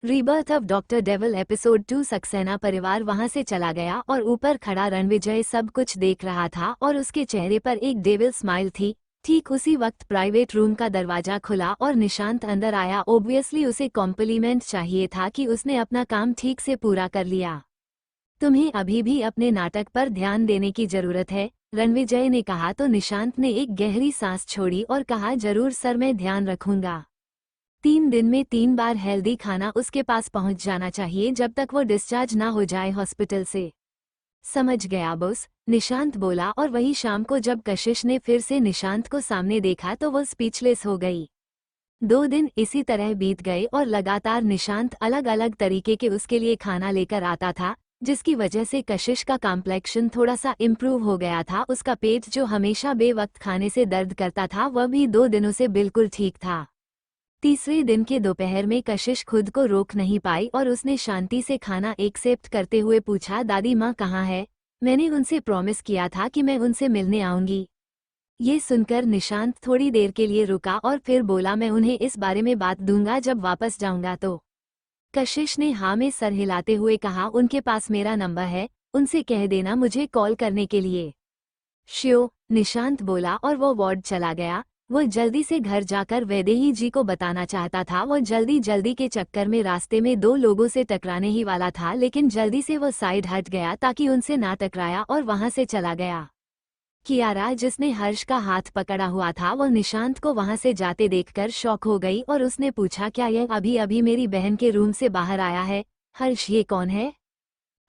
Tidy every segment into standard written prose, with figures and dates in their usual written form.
Rebirth of doctor devil episode 2। Saxena परिवार वहां से चला गया और ऊपर खड़ा रणविजय सब कुछ देख रहा था और उसके चेहरे पर एक डेविल स्माइल थी। ठीक उसी वक्त प्राइवेट रूम का दरवाजा खुला और निशांत अंदर आया। ओब्वियसली उसे कॉम्प्लीमेंट चाहिए था कि उसने अपना काम ठीक से पूरा कर लिया। तुम्हें अभी भी अपने नाटक पर ध्यान देने की जरूरत है, रणविजय ने कहा तो निशांत ने एक गहरी सांस छोड़ी और कहा, जरूर सर, मैं ध्यान रखूंगा। 3 दिन में 3 बार हेल्दी खाना उसके पास पहुंच जाना चाहिए जब तक वो डिस्चार्ज ना हो जाए हॉस्पिटल से। समझ गया बॉस, निशांत बोला। और वही शाम को जब कशिश ने फिर से निशांत को सामने देखा तो वो स्पीचलेस हो गई। 2 दिन इसी तरह बीत गए और लगातार निशांत अलग अलग तरीके के उसके लिए खाना लेकर आता था, जिसकी वजह से कशिश का कॉम्प्लेक्शन थोड़ा सा इम्प्रूव हो गया था। उसका पेट जो हमेशा बेवक्त खाने से दर्द करता था वह भी 2 दिनों से बिल्कुल ठीक था। तीसरे दिन के दोपहर में कशिश खुद को रोक नहीं पाई और उसने शांति से खाना एक्सेप्ट करते हुए पूछा, दादी माँ कहाँ है? मैंने उनसे प्रॉमिस किया था कि मैं उनसे मिलने आऊंगी। ये सुनकर निशांत थोड़ी देर के लिए रुका और फिर बोला, मैं उन्हें इस बारे में बात दूंगा जब वापस जाऊंगा तो। कशिश ने हाँ में सर हिलाते हुए कहा, उनके पास मेरा नंबर है, उनसे कह देना मुझे कॉल करने के लिए। श्यो, निशांत बोला और वो वार्ड चला गया। वो जल्दी से घर जाकर वैदेही जी को बताना चाहता था। वो जल्दी जल्दी के चक्कर में रास्ते में 2 लोगों से टकराने ही वाला था, लेकिन जल्दी से वो साइड हट गया ताकि उनसे ना टकराया और वहां से चला गया। कियारा, जिसने हर्ष का हाथ पकड़ा हुआ था, वो निशांत को वहां से जाते देखकर शॉक हो गई और उसने पूछा, क्या यह अभी अभी मेरी बहन के रूम से बाहर आया है? हर्ष, ये कौन है?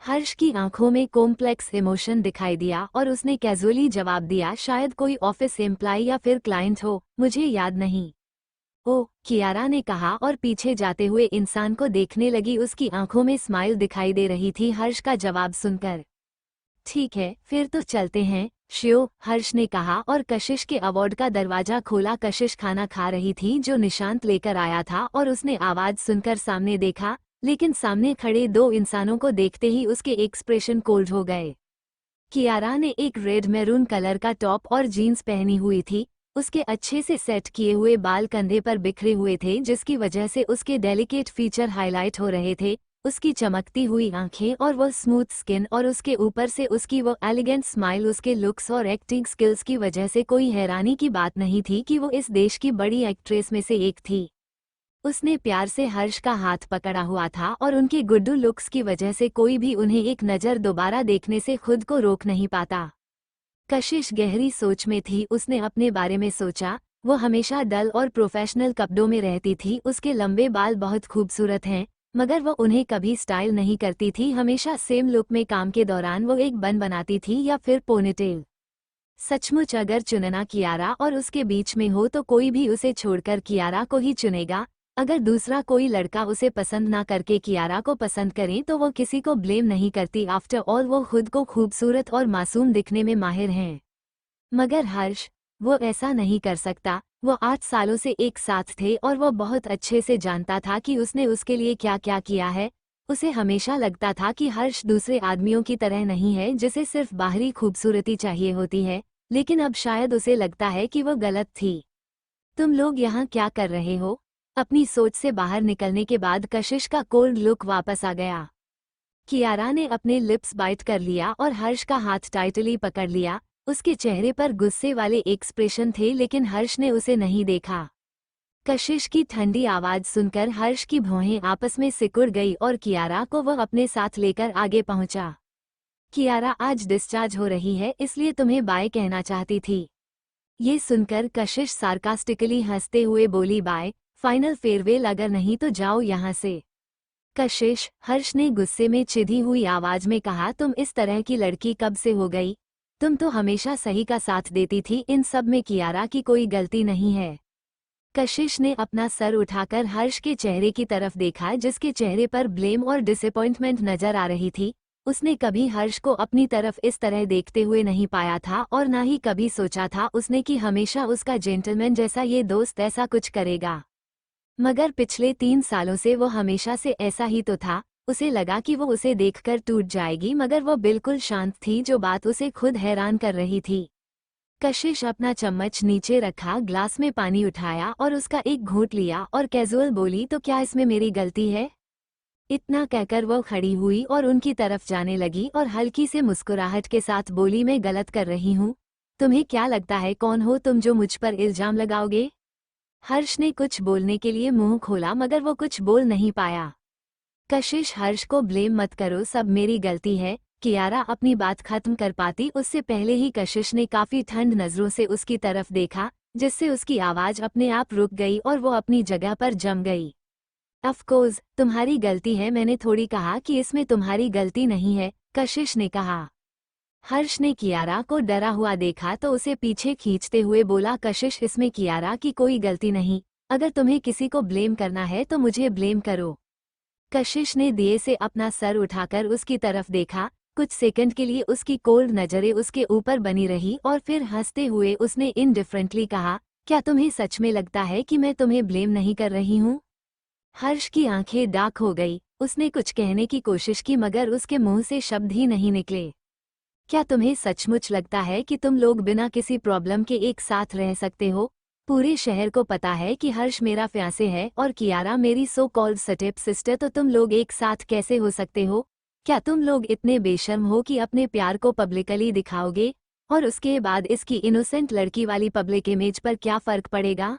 हर्ष की आंखों में कॉम्प्लेक्स इमोशन दिखाई दिया और उसने कैजुअली जवाब दिया, शायद कोई ऑफिस एम्प्लॉय या फिर क्लाइंट हो, मुझे याद नहीं। ओह, कियारा ने कहा और पीछे जाते हुए इंसान को देखने लगी। उसकी आंखों में स्माइल दिखाई दे रही थी हर्ष का जवाब सुनकर। ठीक है, फिर तो चलते हैं, श्यो, हर्ष ने कहा और कशिश के अवार्ड का दरवाजा खोला। कशिश खाना खा रही थी जो निशांत लेकर आया था और उसने आवाज सुनकर सामने देखा, लेकिन सामने खड़े 2 इंसानों को देखते ही उसके एक्सप्रेशन कोल्ड हो गए। कियारा ने एक रेड मैरून कलर का टॉप और जीन्स पहनी हुई थी। उसके अच्छे से सेट किए हुए बाल कंधे पर बिखरे हुए थे, जिसकी वजह से उसके डेलिकेट फीचर हाईलाइट हो रहे थे। उसकी चमकती हुई आंखें और वो स्मूथ स्किन और उसके ऊपर से उसकी वो एलिगेंट स्माइल, उसके लुक्स और एक्टिंग स्किल्स की वजह से कोई हैरानी की बात नहीं थी कि वो इस देश की बड़ी एक्ट्रेस में से एक थी। उसने प्यार से हर्ष का हाथ पकड़ा हुआ था और उनके गुड्डू लुक्स की वजह से कोई भी उन्हें एक नज़र दोबारा देखने से खुद को रोक नहीं पाता। कशिश गहरी सोच में थी। उसने अपने बारे में सोचा, वो हमेशा डल और प्रोफेशनल कपड़ों में रहती थी। उसके लंबे बाल बहुत खूबसूरत हैं, मगर वो उन्हें कभी स्टाइल नहीं करती थी। हमेशा सेम लुक में काम के दौरान वो एक बन बनाती थी या फिर पोनीटेल। सचमुच अगर चुनना कियारा और उसके बीच में हो तो कोई भी उसे छोड़कर कियारा को ही चुनेगा। अगर दूसरा कोई लड़का उसे पसंद ना करके कियारा को पसंद करे तो वो किसी को ब्लेम नहीं करती। आफ्टर ऑल वो खुद को खूबसूरत और मासूम दिखने में माहिर हैं। मगर हर्ष, वो ऐसा नहीं कर सकता। वो 8 सालों से एक साथ थे और वो बहुत अच्छे से जानता था कि उसने उसके लिए क्या क्या किया है। उसे हमेशा लगता था कि हर्ष दूसरे आदमियों की तरह नहीं है जिसे सिर्फ बाहरी खूबसूरती चाहिए होती है, लेकिन अब शायद उसे लगता है कि वो गलत थी। तुम लोग यहाँ क्या कर रहे हो? अपनी सोच से बाहर निकलने के बाद कशिश का कोल्ड लुक वापस आ गया। कियारा ने अपने लिप्स बाइट कर लिया और हर्ष का हाथ टाइटली पकड़ लिया। उसके चेहरे पर गुस्से वाले एक्सप्रेशन थे, लेकिन हर्ष ने उसे नहीं देखा। कशिश की ठंडी आवाज सुनकर हर्ष की भौहें आपस में सिकुड़ गई और कियारा को वह अपने साथ लेकर आगे पहुंचा। कियारा, आज डिस्चार्ज हो रही है, इसलिए तुम्हें बाय कहना चाहती थी। ये सुनकर कशिश सार्कास्टिकली हंसते हुए बोली, बाय? Final farewell? अगर नहीं तो जाओ यहाँ से। कशिश, हर्ष ने गुस्से में चिढ़ी हुई आवाज में कहा, तुम इस तरह की लड़की कब से हो गई? तुम तो हमेशा सही का साथ देती थी। इन सब में कियारा की कोई गलती नहीं है। कशिश ने अपना सर उठाकर हर्ष के चेहरे की तरफ देखा, जिसके चेहरे पर ब्लेम और डिसअपॉइंटमेंट नजर आ रही थी। उसने कभी हर्ष को अपनी तरफ इस तरह देखते हुए नहीं पाया था और ना ही कभी सोचा था उसने कि हमेशा उसका जेंटलमैन जैसा ये दोस्त ऐसा कुछ करेगा। मगर पिछले 3 सालों से वो हमेशा से ऐसा ही तो था। उसे लगा कि वो उसे देखकर टूट जाएगी, मगर वो बिल्कुल शांत थी, जो बात उसे खुद हैरान कर रही थी। कशिश अपना चम्मच नीचे रखा, ग्लास में पानी उठाया और उसका एक घूंट लिया और कैजुअल बोली, तो क्या इसमें मेरी गलती है? इतना कहकर वो खड़ी हुई और उनकी तरफ जाने लगी और हल्की से मुस्कुराहट के साथ बोली, मैं गलत कर रही हूँ? तुम्हें क्या लगता है कौन हो तुम जो मुझ पर इल्जाम लगाओगे? हर्ष ने कुछ बोलने के लिए मुंह खोला मगर वो कुछ बोल नहीं पाया। कशिश, हर्ष को ब्लेम मत करो, सब मेरी गलती है। कियारा अपनी बात खत्म कर पाती उससे पहले ही कशिश ने काफी ठंड नजरों से उसकी तरफ देखा, जिससे उसकी आवाज अपने आप रुक गई और वो अपनी जगह पर जम गई। ऑफ कोर्स तुम्हारी गलती है, मैंने थोड़ी कहा कि इसमें तुम्हारी गलती नहीं है, कशिश ने कहा। हर्ष ने कियारा को डरा हुआ देखा तो उसे पीछे खींचते हुए बोला, कशिश इसमें कियारा की कोई गलती नहीं, अगर तुम्हें किसी को ब्लेम करना है तो मुझे ब्लेम करो। कशिश ने दिए से अपना सर उठाकर उसकी तरफ देखा, कुछ सेकंड के लिए उसकी कोल्ड नजरें उसके ऊपर बनी रही और फिर हंसते हुए उसने इनडिफरेंटली कहा, क्या तुम्हें सच में लगता है कि मैं तुम्हें ब्लेम नहीं कर रही हूँ? हर्ष की आंखें डार्क हो गई, उसने कुछ कहने की कोशिश की मगर उसके मुंह से शब्द ही नहीं निकले। क्या तुम्हें सचमुच लगता है कि तुम लोग बिना किसी प्रॉब्लम के एक साथ रह सकते हो? पूरे शहर को पता है कि हर्ष मेरा फियांसे है और कियारा मेरी सो कॉल्ड स्टेप सिस्टर, तो तुम लोग एक साथ कैसे हो सकते हो? क्या तुम लोग इतने बेशर्म हो कि अपने प्यार को पब्लिकली दिखाओगे? और उसके बाद इसकी इनोसेंट लड़की वाली पब्लिक इमेज पर क्या फर्क पड़ेगा?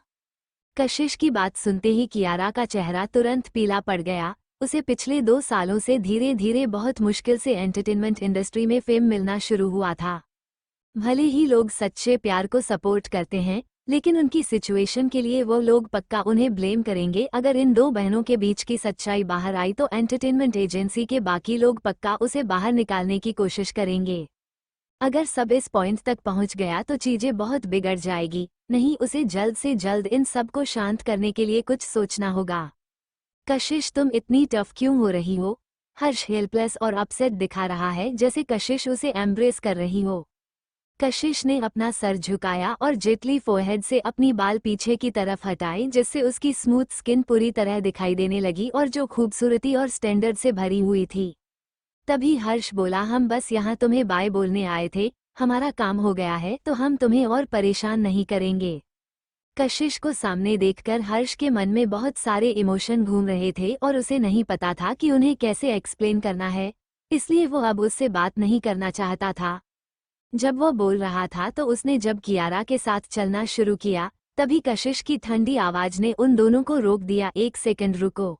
कशिश की बात सुनते ही कियारा का चेहरा तुरंत पीला पड़ गया। उसे पिछले 2 सालों से धीरे धीरे बहुत मुश्किल से एंटरटेनमेंट इंडस्ट्री में फेम मिलना शुरू हुआ था। भले ही लोग सच्चे प्यार को सपोर्ट करते हैं, लेकिन उनकी सिचुएशन के लिए वो लोग पक्का उन्हें ब्लेम करेंगे। अगर इन 2 बहनों के बीच की सच्चाई बाहर आई तो एंटरटेनमेंट एजेंसी के बाकी लोग पक्का उसे बाहर निकालने की कोशिश करेंगे। अगर सब इस पॉइंट तक पहुंच गया तो चीजें बहुत बिगड़ जाएगी। नहीं, उसे जल्द से जल्द इन सब को शांत करने के लिए कुछ सोचना होगा। कशिश, तुम इतनी टफ क्यों हो रही हो? हर्ष हेल्पलेस और अपसेट दिखा रहा है, जैसे कशिश उसे एम्ब्रेस कर रही हो। कशिश ने अपना सर झुकाया और जेटली फोरहेड से अपनी बाल पीछे की तरफ हटाई, जिससे उसकी स्मूथ स्किन पूरी तरह दिखाई देने लगी और जो खूबसूरती और स्टैंडर्ड से भरी हुई थी। तभी हर्ष बोला, हम बस यहाँ तुम्हें बाय बोलने आए थे, हमारा काम हो गया है तो हम तुम्हें और परेशान नहीं करेंगे। कशिश को सामने देखकर हर्ष के मन में बहुत सारे इमोशन घूम रहे थे और उसे नहीं पता था कि उन्हें कैसे एक्सप्लेन करना है, इसलिए वो अब उससे बात नहीं करना चाहता था। जब वो बोल रहा था तो उसने जब कियारा के साथ चलना शुरू किया, तभी कशिश की ठंडी आवाज ने उन दोनों को रोक दिया। 1 सेकंड रुको।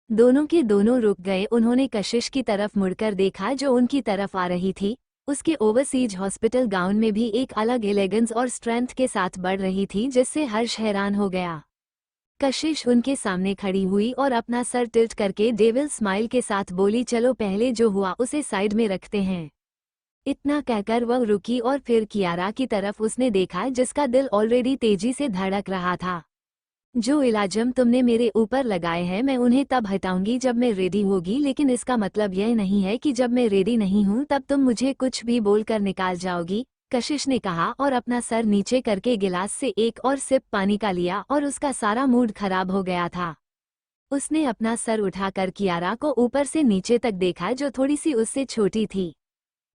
दोनों के दोनों रुक गए। उन्होंने कशिश की तरफ मुड़कर देखा जो उनकी तरफ आ रही थी। उसके ओवरसीज हॉस्पिटल गाउन में भी एक अलग एलिगेंस और स्ट्रेंथ के साथ बढ़ रही थी, जिससे हर्ष हैरान हो गया। कशिश उनके सामने खड़ी हुई और अपना सर टिल्ट करके डेविल स्माइल के साथ बोली, चलो पहले जो हुआ उसे साइड में रखते हैं। इतना कहकर वह रुकी और फिर कियारा की तरफ उसने देखा, जिसका दिल ऑलरेडी तेजी से धड़क रहा था। जो इलाजम तुमने मेरे ऊपर लगाए हैं मैं उन्हें तब हटाऊंगी जब मैं रेडी होगी, लेकिन इसका मतलब यह नहीं है कि जब मैं रेडी नहीं हूं तब तुम मुझे कुछ भी बोलकर निकाल जाओगी, कशिश ने कहा और अपना सर नीचे करके गिलास से एक और सिप पानी का लिया और उसका सारा मूड खराब हो गया था। उसने अपना सर उठाकर कियारा को ऊपर से नीचे तक देखा, जो थोड़ी सी उससे छोटी थी।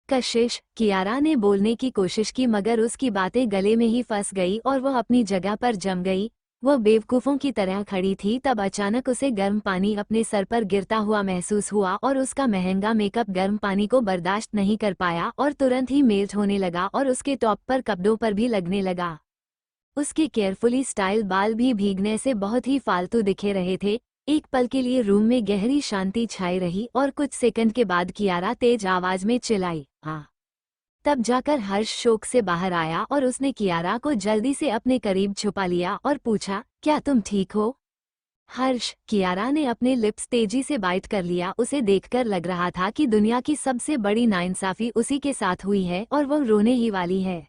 कशिश, कियारा ने बोलने की कोशिश की मगर उसकी बातें गले में ही फंस गई और वह अपनी जगह पर जम गई। वह बेवकूफ़ों की तरह खड़ी थी। तब अचानक उसे गर्म पानी अपने सर पर गिरता हुआ महसूस हुआ और उसका महंगा मेकअप गर्म पानी को बर्दाश्त नहीं कर पाया और तुरंत ही मेल्ट होने लगा और उसके टॉप पर कपड़ों पर भी लगने लगा। उसके केयरफुली स्टाइल बाल भी भीगने से बहुत ही फालतू दिखे रहे थे। एक पल के लिए रूम में गहरी शांति छाई रही और कुछ सेकंड के बाद कियारा तेज आवाज में चिल्लाई, हाँ। तब जाकर हर्ष शोक से बाहर आया और उसने कियारा को जल्दी से अपने करीब छुपा लिया और पूछा, क्या तुम ठीक हो? हर्ष, कियारा ने अपने लिप्स तेजी से बाइट कर लिया। उसे देखकर लग रहा था कि दुनिया की सबसे बड़ी नाइंसाफी उसी के साथ हुई है और वह रोने ही वाली है।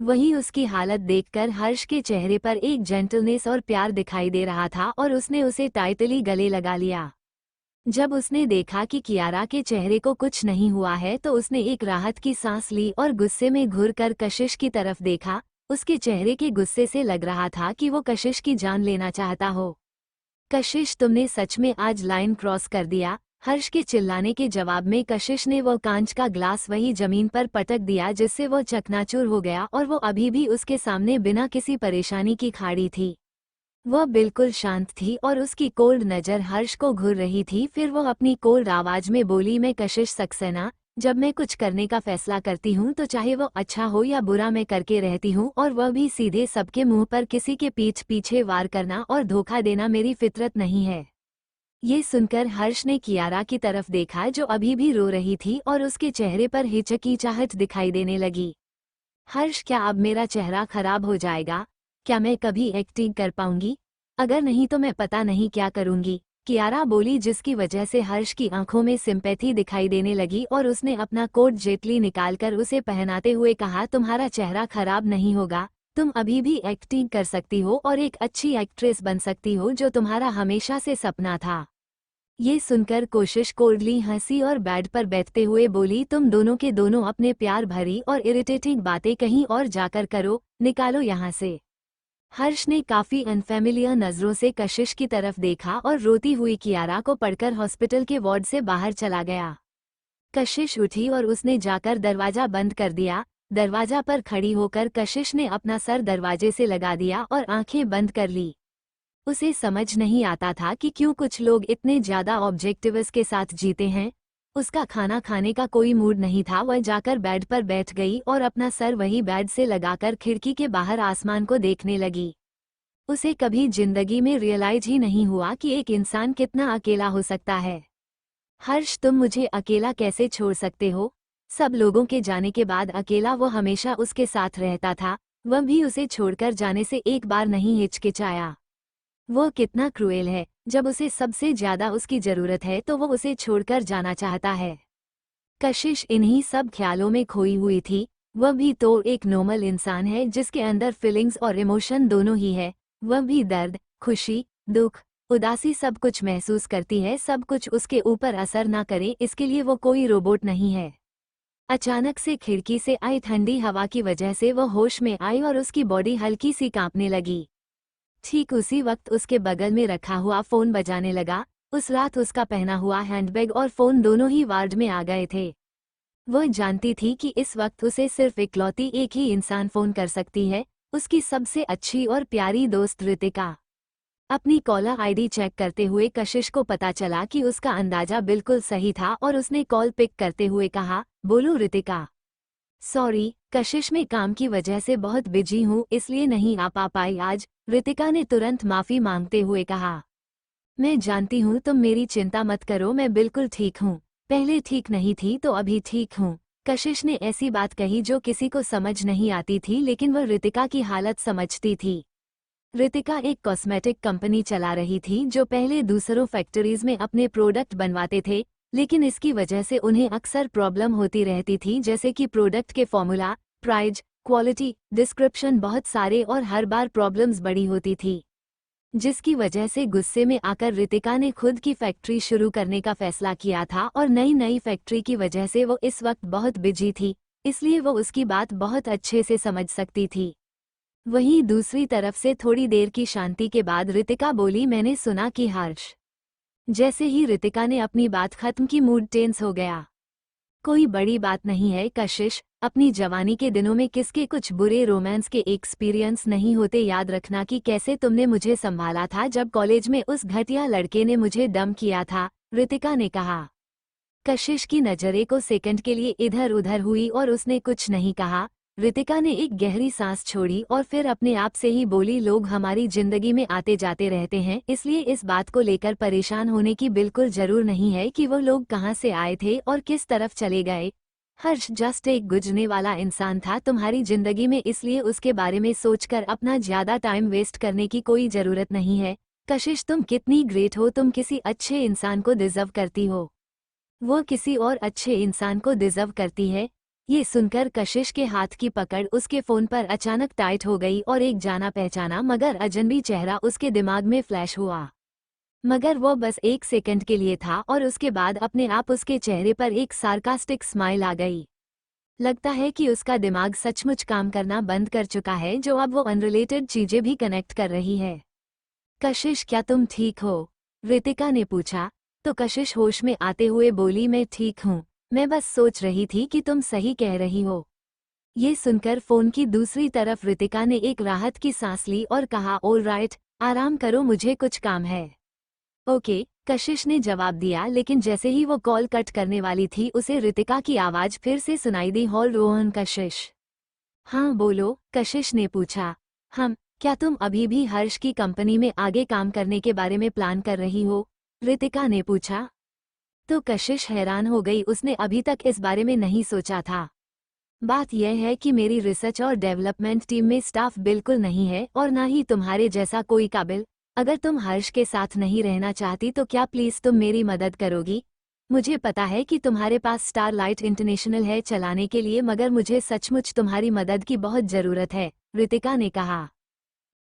वहीं उसकी हालत देखकर हर्ष के चेहरे पर एक जेंटलनेस और प्यार दिखाई दे रहा था और उसने उसे टाइटली गले लगा लिया। जब उसने देखा कि कियारा के चेहरे को कुछ नहीं हुआ है तो उसने एक राहत की सांस ली और गुस्से में घूरकर कशिश की तरफ देखा। उसके चेहरे के गुस्से से लग रहा था कि वो कशिश की जान लेना चाहता हो। कशिश, तुमने सच में आज लाइन क्रॉस कर दिया। हर्ष के चिल्लाने के जवाब में कशिश ने वो कांच का ग्लास वही जमीन पर पटक दिया, जिससे वो चकनाचूर हो गया और वो अभी भी उसके सामने बिना किसी परेशानी की खड़ी थी। वह बिल्कुल शांत थी और उसकी कोल्ड नज़र हर्ष को घूर रही थी। फिर वो अपनी कोल्ड आवाज में बोली, मैं कशिश सक्सेना, जब मैं कुछ करने का फैसला करती हूँ तो चाहे वो अच्छा हो या बुरा मैं करके रहती हूँ, और वह भी सीधे सबके मुंह पर। किसी के पीठ पीछे वार करना और धोखा देना मेरी फितरत नहीं है। ये सुनकर हर्ष ने कियारा की तरफ देखा जो अभी भी रो रही थी और उसके चेहरे पर हिचकिचाहट दिखाई देने लगी। हर्ष, क्या अब मेरा चेहरा खराब हो जाएगा? क्या मैं कभी एक्टिंग कर पाऊंगी? अगर नहीं तो मैं पता नहीं क्या करूंगी, कियारा बोली, जिसकी वजह से हर्ष की आंखों में सिंपैथी दिखाई देने लगी और उसने अपना कोट जेटली निकालकर उसे पहनाते हुए कहा, तुम्हारा चेहरा खराब नहीं होगा, तुम अभी भी एक्टिंग कर सकती हो और एक अच्छी एक्ट्रेस बन सकती हो, जो तुम्हारा हमेशा से सपना था। ये सुनकर कोशिश कोल्डली हंसी और बेड पर बैठते हुए बोली, तुम दोनों के दोनों अपने प्यार भरी और इरिटेटिंग बातें कहीं और जाकर करो, निकालो यहाँ से। हर्ष ने काफी अनफेमिलियर नजरों से कशिश की तरफ देखा और रोती हुई कियारा को पढ़कर हॉस्पिटल के वार्ड से बाहर चला गया। कशिश उठी और उसने जाकर दरवाजा बंद कर दिया। दरवाजा पर खड़ी होकर कशिश ने अपना सर दरवाजे से लगा दिया और आंखें बंद कर ली। उसे समझ नहीं आता था कि क्यों कुछ लोग इतने ज्यादा ऑब्जेक्टिव्स के साथ जीते हैं। उसका खाना खाने का कोई मूड नहीं था। वह जाकर बेड पर बैठ गई और अपना सर वही बेड से लगाकर खिड़की के बाहर आसमान को देखने लगी। उसे कभी जिंदगी में रियलाइज ही नहीं हुआ कि एक इंसान कितना अकेला हो सकता है। हर्ष, तुम मुझे अकेला कैसे छोड़ सकते हो? सब लोगों के जाने के बाद अकेला वो हमेशा उसके साथ रहता था। वह भी उसे छोड़कर जाने से एक बार नहीं हिचकिचाया। वो कितना क्रूएल है, जब उसे सबसे ज्यादा उसकी जरूरत है तो वो उसे छोड़कर जाना चाहता है। कशिश इन्हीं सब ख्यालों में खोई हुई थी। वह भी तो एक नॉर्मल इंसान है जिसके अंदर फीलिंग्स और इमोशन दोनों ही है। वह भी दर्द, खुशी, दुख, उदासी सब कुछ महसूस करती है। सब कुछ उसके ऊपर असर ना करे, इसके लिए वो कोई रोबोट नहीं है। अचानक से खिड़की से आई ठंडी हवा की वजह से वह होश में आई और उसकी बॉडी हल्की सी कांपने लगी। ठीक उसी वक्त उसके बगल में रखा हुआ फोन बजाने लगा। उस रात उसका पहना हुआ हैंडबैग और फोन दोनों ही वार्ड में आ गए थे। वह जानती थी कि इस वक्त उसे सिर्फ इकलौती एक ही इंसान फोन कर सकती है, उसकी सबसे अच्छी और प्यारी दोस्त रितिका। अपनी कॉलर आईडी चेक करते हुए कशिश को पता चला कि उसका अंदाजा बिल्कुल सही था और उसने कॉल पिक करते हुए कहा, बोलो रितिका। सॉरी कशिश, में काम की वजह से बहुत बिजी हूँ इसलिए नहीं आ पाई आज, रितिका ने तुरंत माफी मांगते हुए कहा। मैं जानती हूँ, तुम मेरी चिंता मत करो, मैं बिल्कुल ठीक हूँ। पहले ठीक नहीं थी तो अभी ठीक हूँ। कशिश ने ऐसी बात कही जो किसी को समझ नहीं आती थी, लेकिन वह रितिका की हालत समझती थी। रितिका एक कॉस्मेटिक कंपनी चला रही थी जो पहले दूसरों फैक्ट्रीज में अपने प्रोडक्ट बनवाते थे, लेकिन इसकी वजह से उन्हें अक्सर प्रॉब्लम होती रहती थी, जैसे कि प्रोडक्ट के फॉर्मूला, प्राइस, क्वालिटी, डिस्क्रिप्शन बहुत सारे, और हर बार प्रॉब्लम्स बड़ी होती थी, जिसकी वजह से गुस्से में आकर रितिका ने खुद की फैक्ट्री शुरू करने का फैसला किया था। और नई फैक्ट्री की वजह से वो इस वक्त बहुत बिजी थी, इसलिए वो उसकी बात बहुत अच्छे से समझ सकती थी। वहीं दूसरी तरफ से थोड़ी देर की शांति के बाद रितिका बोली, मैंने सुना कि हर्ष। जैसे ही रितिका ने अपनी बात खत्म की, मूड टेंस हो गया। कोई बड़ी बात नहीं है कशिश, अपनी जवानी के दिनों में किसके कुछ बुरे रोमांस के एक्सपीरियंस नहीं होते। याद रखना कि कैसे तुमने मुझे संभाला था जब कॉलेज में उस घटिया लड़के ने मुझे डम किया था, रितिका ने कहा। कशिश की नजरें को सेकंड के लिए इधर उधर हुई और उसने कुछ नहीं कहा। रितिका ने एक गहरी सांस छोड़ी और फिर अपने आप से ही बोली, लोग हमारी जिंदगी में आते जाते रहते हैं, इसलिए इस बात को लेकर परेशान होने की बिल्कुल जरूर नहीं है कि वो लोग कहाँ से आए थे और किस तरफ चले गए। हर्ष जस्ट एक गुजरने वाला इंसान था तुम्हारी जिंदगी में, इसलिए उसके बारे में सोचकर अपना ज्यादा टाइम वेस्ट करने की कोई जरूरत नहीं है। कशिश, तुम कितनी ग्रेट हो, तुम किसी अच्छे इंसान को डिजर्व करती हो। वो किसी और अच्छे इंसान को डिजर्व करती है। ये सुनकर कशिश के हाथ की पकड़ उसके फोन पर अचानक टाइट हो गई और एक जाना पहचाना मगर अजनबी चेहरा उसके दिमाग में फ्लैश हुआ। मगर वो बस एक सेकंड के लिए था और उसके बाद अपने आप उसके चेहरे पर एक सार्कास्टिक स्माइल आ गई। लगता है कि उसका दिमाग सचमुच काम करना बंद कर चुका है, जो अब वो अनरिलेटेड चीजें भी कनेक्ट कर रही है। कशिश, क्या तुम ठीक हो? रितिका ने पूछा। तो कशिश होश में आते हुए बोली, मैं ठीक हूँ, मैं बस सोच रही थी कि तुम सही कह रही हो। ये सुनकर फोन की दूसरी तरफ रितिका ने एक राहत की सांस ली और कहा, ऑल राइट, आराम करो, मुझे कुछ काम है। ओके, कशिश ने जवाब दिया, लेकिन जैसे ही वो कॉल कट करने वाली थी उसे रितिका की आवाज फिर से सुनाई दी। हॉल रोहन, कशिश। हाँ बोलो, कशिश ने पूछा। क्या तुम अभी भी हर्ष की कंपनी में आगे काम करने के बारे में प्लान कर रही हो? रितिका ने पूछा। तो कशिश हैरान हो गई, उसने अभी तक इस बारे में नहीं सोचा था। बात यह है कि मेरी रिसर्च और डेवलपमेंट टीम में स्टाफ बिल्कुल नहीं है और ना ही तुम्हारे जैसा कोई काबिल। अगर तुम हर्ष के साथ नहीं रहना चाहती तो क्या प्लीज तुम मेरी मदद करोगी? मुझे पता है कि तुम्हारे पास स्टारलाइट इंटरनेशनल है चलाने के लिए, मगर मुझे सचमुच तुम्हारी मदद की बहुत जरूरत है, रितिका ने कहा।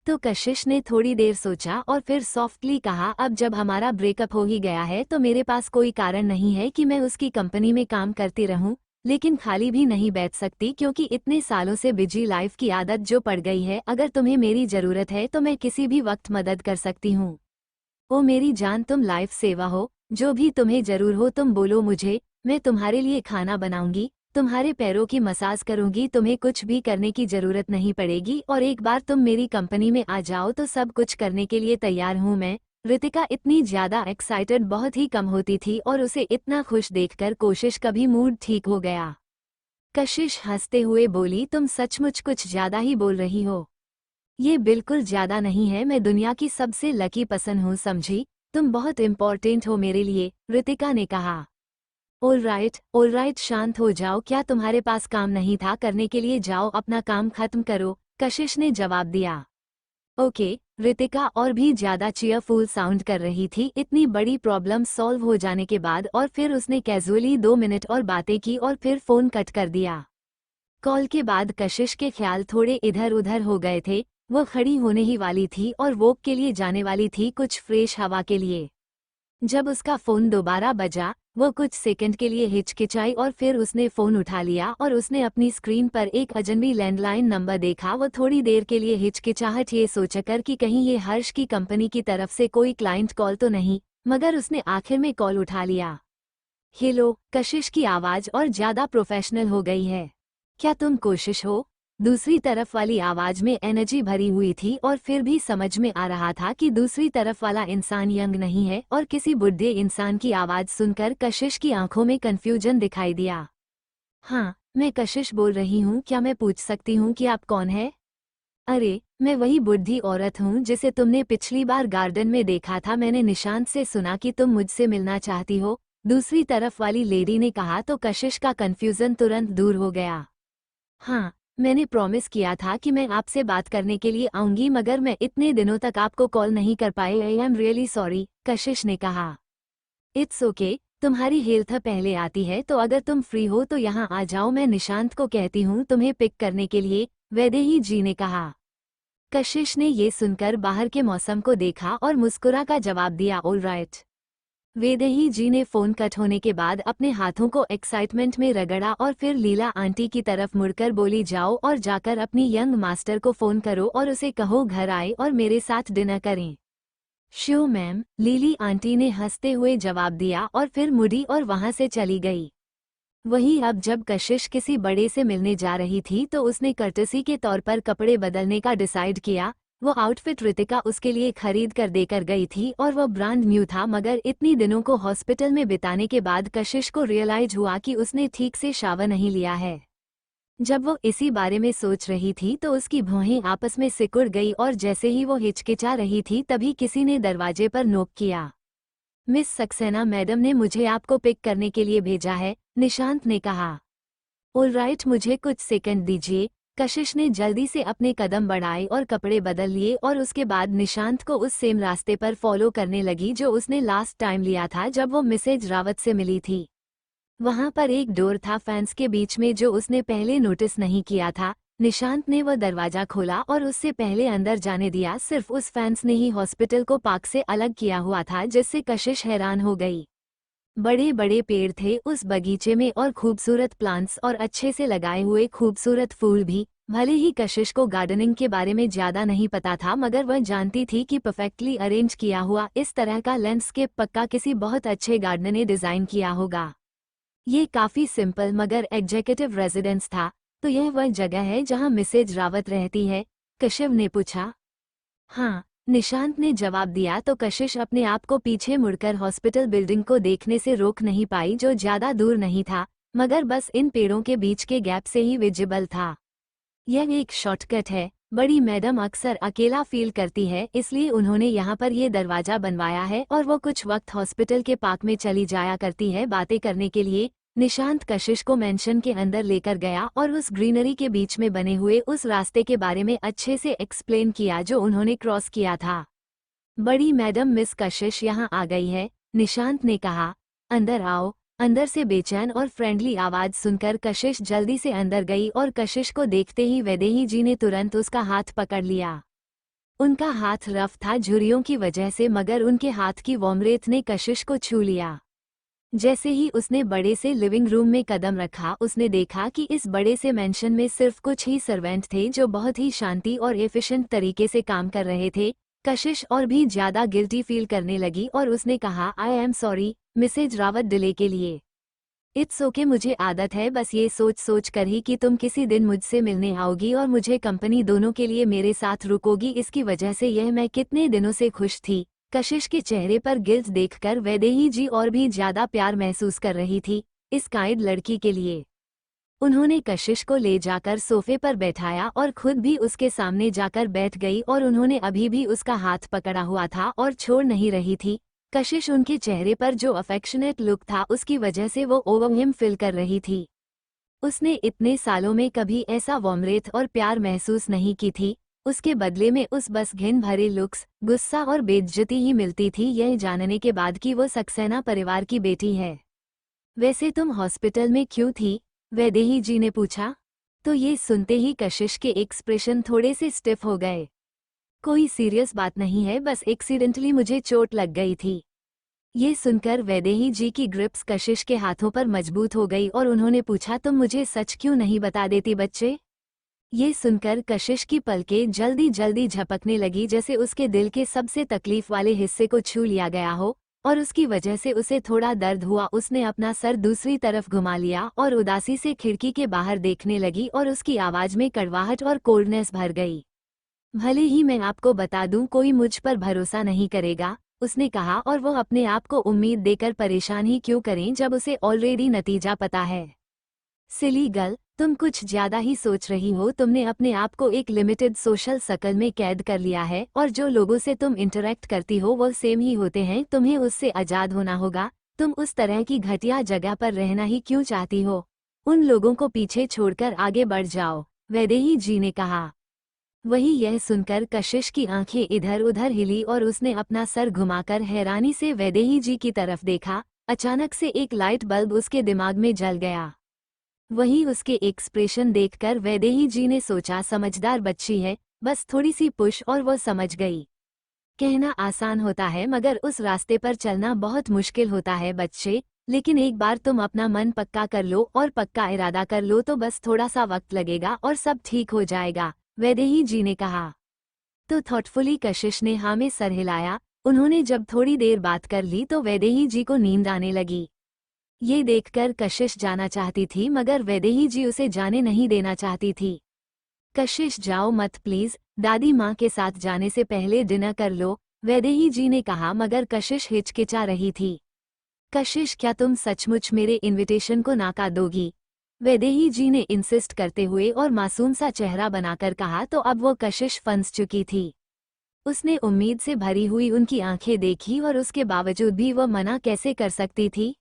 तो कशिश ने थोड़ी देर सोचा और फिर सॉफ्टली कहा, अब जब हमारा ब्रेकअप हो ही गया है तो मेरे पास कोई कारण नहीं है कि मैं उसकी कंपनी में काम करती रहूं, लेकिन खाली भी नहीं बैठ सकती क्योंकि इतने सालों से बिजी लाइफ की आदत जो पड़ गई है। अगर तुम्हें मेरी जरूरत है तो मैं किसी भी वक्त मदद कर सकती हूँ। ओ मेरी जान, तुम लाइफ सेवा हो, जो भी तुम्हें जरूर हो तुम बोलो मुझे, मैं तुम्हारे लिए खाना बनाऊंगी, तुम्हारे पैरों की मसाज करूंगी, तुम्हें कुछ भी करने की जरूरत नहीं पड़ेगी और एक बार तुम मेरी कंपनी में आ जाओ तो सब कुछ करने के लिए तैयार हूँ मैं। रितिका इतनी ज्यादा एक्साइटेड बहुत ही कम होती थी और उसे इतना खुश देखकर कोशिश का भी मूड ठीक हो गया। कशिश हंसते हुए बोली, तुम सचमुच कुछ ज्यादा ही बोल रही हो। ये बिल्कुल ज्यादा नहीं है, मैं दुनिया की सबसे लकी पर्सन हूँ, समझी? तुम बहुत इम्पोर्टेंट हो मेरे लिए, रितिका ने कहा। ऑल राइट, शांत हो जाओ, क्या तुम्हारे पास काम नहीं था करने के लिए? जाओ अपना काम खत्म करो, कशिश ने जवाब दिया। ओके, रितिका और भी ज्यादा चीयरफुल साउंड कर रही थी इतनी बड़ी प्रॉब्लम सॉल्व हो जाने के बाद, और फिर उसने कैजुअली 2 मिनट और बातें की और फिर फोन कट कर दिया। कॉल के बाद कशिश के ख्याल थोड़े इधर उधर हो गए थे। वो खड़ी होने ही वाली थी और वॉक के लिए जाने वाली थी कुछ फ्रेश हवा के लिए। जब उसका फोन दोबारा बजा, वो कुछ सेकंड के लिए हिचकिचाई और फिर उसने फोन उठा लिया और उसने अपनी स्क्रीन पर एक अजनबी लैंडलाइन नंबर देखा। वो थोड़ी देर के लिए हिचकिचाहट ये सोचकर कि कहीं ये हर्ष की कंपनी की तरफ से कोई क्लाइंट कॉल तो नहीं, मगर उसने आखिर में कॉल उठा लिया। हेलो, कशिश की आवाज और ज्यादा प्रोफेशनल हो गई है। क्या तुम कोशिश हो? दूसरी तरफ वाली आवाज में एनर्जी भरी हुई थी और फिर भी समझ में आ रहा था कि दूसरी तरफ वाला इंसान यंग नहीं है, और किसी बुढ़े इंसान की आवाज सुनकर कशिश की आंखों में कंफ्यूजन दिखाई दिया। हाँ, मैं कशिश बोल रही हूँ, क्या मैं पूछ सकती हूँ कि आप कौन है? अरे, मैं वही बुढ़ी औरत हूँ जिसे तुमने पिछली बार गार्डन में देखा था। मैंने निशांत से सुना कि तुम मुझसे मिलना चाहती हो, दूसरी तरफ वाली लेडी ने कहा। तो कशिश का कंफ्यूजन तुरंत दूर हो गया। हाँ, मैंने प्रॉमिस किया था कि मैं आपसे बात करने के लिए आऊंगी, मगर मैं इतने दिनों तक आपको कॉल नहीं कर पाई। आई एम रियली सॉरी, कशिश ने कहा। इट्स ओके, तुम्हारी हेल्थ पहले आती है, तो अगर तुम फ्री हो तो यहाँ आ जाओ, मैं निशांत को कहती हूँ तुम्हें पिक करने के लिए, वैदेही जी ने कहा। कशिश ने ये सुनकर बाहर के मौसम को देखा और मुस्कुरा का जवाब दिया, ऑल राइट। वेदेही जी ने फोन कट होने के बाद अपने हाथों को एक्साइटमेंट में रगड़ा और फिर लीला आंटी की तरफ मुड़कर बोली, जाओ और जाकर अपनी यंग मास्टर को फोन करो और उसे कहो घर आए और मेरे साथ डिनर करें। श्योर मैम, लीली आंटी ने हंसते हुए जवाब दिया और फिर मुड़ी और वहां से चली गई। वहीं अब जब कशिश किसी बड़े से मिलने जा रही थी तो उसने कर्टसी के तौर पर कपड़े बदलने का डिसाइड किया। वो आउटफिट रितिका उसके लिए खरीद कर देकर गई थी और वह ब्रांड न्यू था, मगर इतनी दिनों को हॉस्पिटल में बिताने के बाद कशिश को रियलाइज हुआ कि उसने ठीक से शावर नहीं लिया है। जब वो इसी बारे में सोच रही थी तो उसकी भौहें आपस में सिकुड़ गई और जैसे ही वो हिचकिचा रही थी तभी किसी ने दरवाजे पर नोक किया। मिस सक्सेना मैडम ने मुझे आपको पिक करने के लिए भेजा है, निशांत ने कहा। ऑलराइट, मुझे कुछ सेकंड दीजिए। कशिश ने जल्दी से अपने कदम बढ़ाए और कपड़े बदल लिए और उसके बाद निशांत को उस सेम रास्ते पर फॉलो करने लगी जो उसने लास्ट टाइम लिया था जब वो मिसेज रावत से मिली थी। वहां पर एक डोर था फैंस के बीच में जो उसने पहले नोटिस नहीं किया था। निशांत ने वह दरवाजा खोला और उससे पहले अंदर जाने दिया। सिर्फ उस फैंस ने ही हॉस्पिटल को पार्क से अलग किया हुआ था, जिससे कशिश हैरान हो गई। बड़े बड़े पेड़ थे उस बगीचे में और खूबसूरत प्लांट्स और अच्छे से लगाए हुए खूबसूरत फूल भी। भले ही कशिश को गार्डनिंग के बारे में ज्यादा नहीं पता था, मगर वह जानती थी कि परफेक्टली अरेंज किया हुआ इस तरह का लैंडस्केप पक्का किसी बहुत अच्छे गार्डनर ने डिजाइन किया होगा। ये काफी सिंपल मगर एग्जीक्यूटिव रेजिडेंस था। तो यह वह जगह है जहां मिसेज रावत रहती है? कशिव ने पूछा। हाँ, निशांत ने जवाब दिया तो कशिश अपने आप को पीछे मुड़कर हॉस्पिटल बिल्डिंग को देखने से रोक नहीं पाई, जो ज्यादा दूर नहीं था मगर बस इन पेड़ों के बीच के गैप से ही विजिबल था। यह एक शॉर्टकट है, बड़ी मैडम अक्सर अकेला फील करती है, इसलिए उन्होंने यहाँ पर ये दरवाजा बनवाया है और वो कुछ वक्त हॉस्पिटल के पार्क में चली जाया करती है बातें करने के लिए। निशांत कशिश को मेंशन के अंदर लेकर गया और उस ग्रीनरी के बीच में बने हुए उस रास्ते के बारे में अच्छे से एक्सप्लेन किया जो उन्होंने क्रॉस किया था। बड़ी मैडम मिस कशिश यहाँ आ गई है, निशांत ने कहा। अंदर आओ। अंदर से बेचैन और फ्रेंडली आवाज सुनकर कशिश जल्दी से अंदर गई और कशिश को देखते ही वैदेही जी ने तुरंत उसका हाथ पकड़ लिया। उनका हाथ रफ था झुर्रियों की वजह से, मगर उनके हाथ की वार्मथ ने कशिश को छू लिया। जैसे ही उसने बड़े से लिविंग रूम में कदम रखा, उसने देखा कि इस बड़े से मेंशन में सिर्फ कुछ ही सर्वेंट थे जो बहुत ही शांति और एफिशिएंट तरीके से काम कर रहे थे। कशिश और भी ज्यादा गिल्टी फील करने लगी और उसने कहा, I am sorry Mrs Rawat, delay के लिए। इट्स ओके, मुझे आदत है बस ये सोच सोच कर ही कि तुम किसी दिन मुझसे मिलने आओगी और मुझे कंपनी दोनों के लिए मेरे साथ रुकोगी, इसकी वजह से यह मैं कितने दिनों से खुश थी। कशिश के चेहरे पर गिल्ट देखकर वैदेही जी और भी ज्यादा प्यार महसूस कर रही थी इस काइंड लड़की के लिए। उन्होंने कशिश को ले जाकर सोफे पर बैठाया और खुद भी उसके सामने जाकर बैठ गई और उन्होंने अभी भी उसका हाथ पकड़ा हुआ था और छोड़ नहीं रही थी। कशिश उनके चेहरे पर जो अफेक्शनेट लुक था उसकी वजह से वो ओवरवेल्म फील कर रही थी। उसने इतने सालों में कभी ऐसा वार्मथ और प्यार महसूस नहीं की थी। उसके बदले में उस बस घिन भरे लुक्स, गुस्सा और बेइज्जती ही मिलती थी, यह जानने के बाद कि वो सक्सेना परिवार की बेटी है। वैसे तुम हॉस्पिटल में क्यों थी? वैदेही जी ने पूछा। तो ये सुनते ही कशिश के एक्सप्रेशन थोड़े से स्टिफ हो गए। कोई सीरियस बात नहीं है, बस एक्सीडेंटली मुझे चोट लग गई थी। ये सुनकर वैदेही जी की ग्रिप्स कशिश के हाथों पर मजबूत हो गई और उन्होंने पूछा, तुम मुझे सच क्यों नहीं बता देती बच्चे? ये सुनकर कशिश की पलकें जल्दी जल्दी झपकने लगी, जैसे उसके दिल के सबसे तकलीफ वाले हिस्से को छू लिया गया हो और उसकी वजह से उसे थोड़ा दर्द हुआ। उसने अपना सर दूसरी तरफ घुमा लिया और उदासी से खिड़की के बाहर देखने लगी और उसकी आवाज में कड़वाहट और कोल्डनेस भर गई। भले ही मैं आपको बता दूं, कोई मुझ पर भरोसा नहीं करेगा, उसने कहा, और वो अपने आप को उम्मीद देकर परेशान ही क्यों करें जब उसे ऑलरेडी नतीजा पता है। सिली गर्ल, तुम कुछ ज्यादा ही सोच रही हो। तुमने अपने आप को एक लिमिटेड सोशल सर्कल में कैद कर लिया है और जो लोगों से तुम इंटरेक्ट करती हो वो सेम ही होते हैं। तुम्हें उससे आजाद होना होगा। तुम उस तरह की घटिया जगह पर रहना ही क्यों चाहती हो? उन लोगों को पीछे छोड़कर आगे बढ़ जाओ, वैदेही जी ने कहा। वही यह सुनकर कशिश की आंखें इधर उधर हिली और उसने अपना सर घुमाकर हैरानी से वैदेही जी की तरफ देखा। अचानक से एक लाइट बल्ब उसके दिमाग में जल गया। वही उसके एक्सप्रेशन देखकर वैदेही जी ने सोचा, समझदार बच्ची है, बस थोड़ी सी पुश और वो समझ गई। कहना आसान होता है मगर उस रास्ते पर चलना बहुत मुश्किल होता है बच्चे। लेकिन एक बार तुम अपना मन पक्का कर लो और पक्का इरादा कर लो तो बस थोड़ा सा वक्त लगेगा और सब ठीक हो जाएगा, वैदेही जी ने कहा। तो थॉटफुली कशिश ने हाँ में सर हिलाया। उन्होंने जब थोड़ी देर बात कर ली तो वैदेही जी को नींद आने लगी। ये देखकर कशिश जाना चाहती थी मगर वैदेही जी उसे जाने नहीं देना चाहती थी। कशिश जाओ मत प्लीज, दादी माँ के साथ जाने से पहले डिनर कर लो, वैदेही जी ने कहा, मगर कशिश हिचकिचा रही थी। कशिश, क्या तुम सचमुच मेरे इनविटेशन को नाकार दोगी? वैदेही जी ने इंसिस्ट करते हुए और मासूम सा चेहरा बनाकर कहा। तो अब वो कशिश फंस चुकी थी। उसने उम्मीद से भरी हुई उनकी आंखें देखी और उसके बावजूद भी वो मना कैसे कर सकती थी?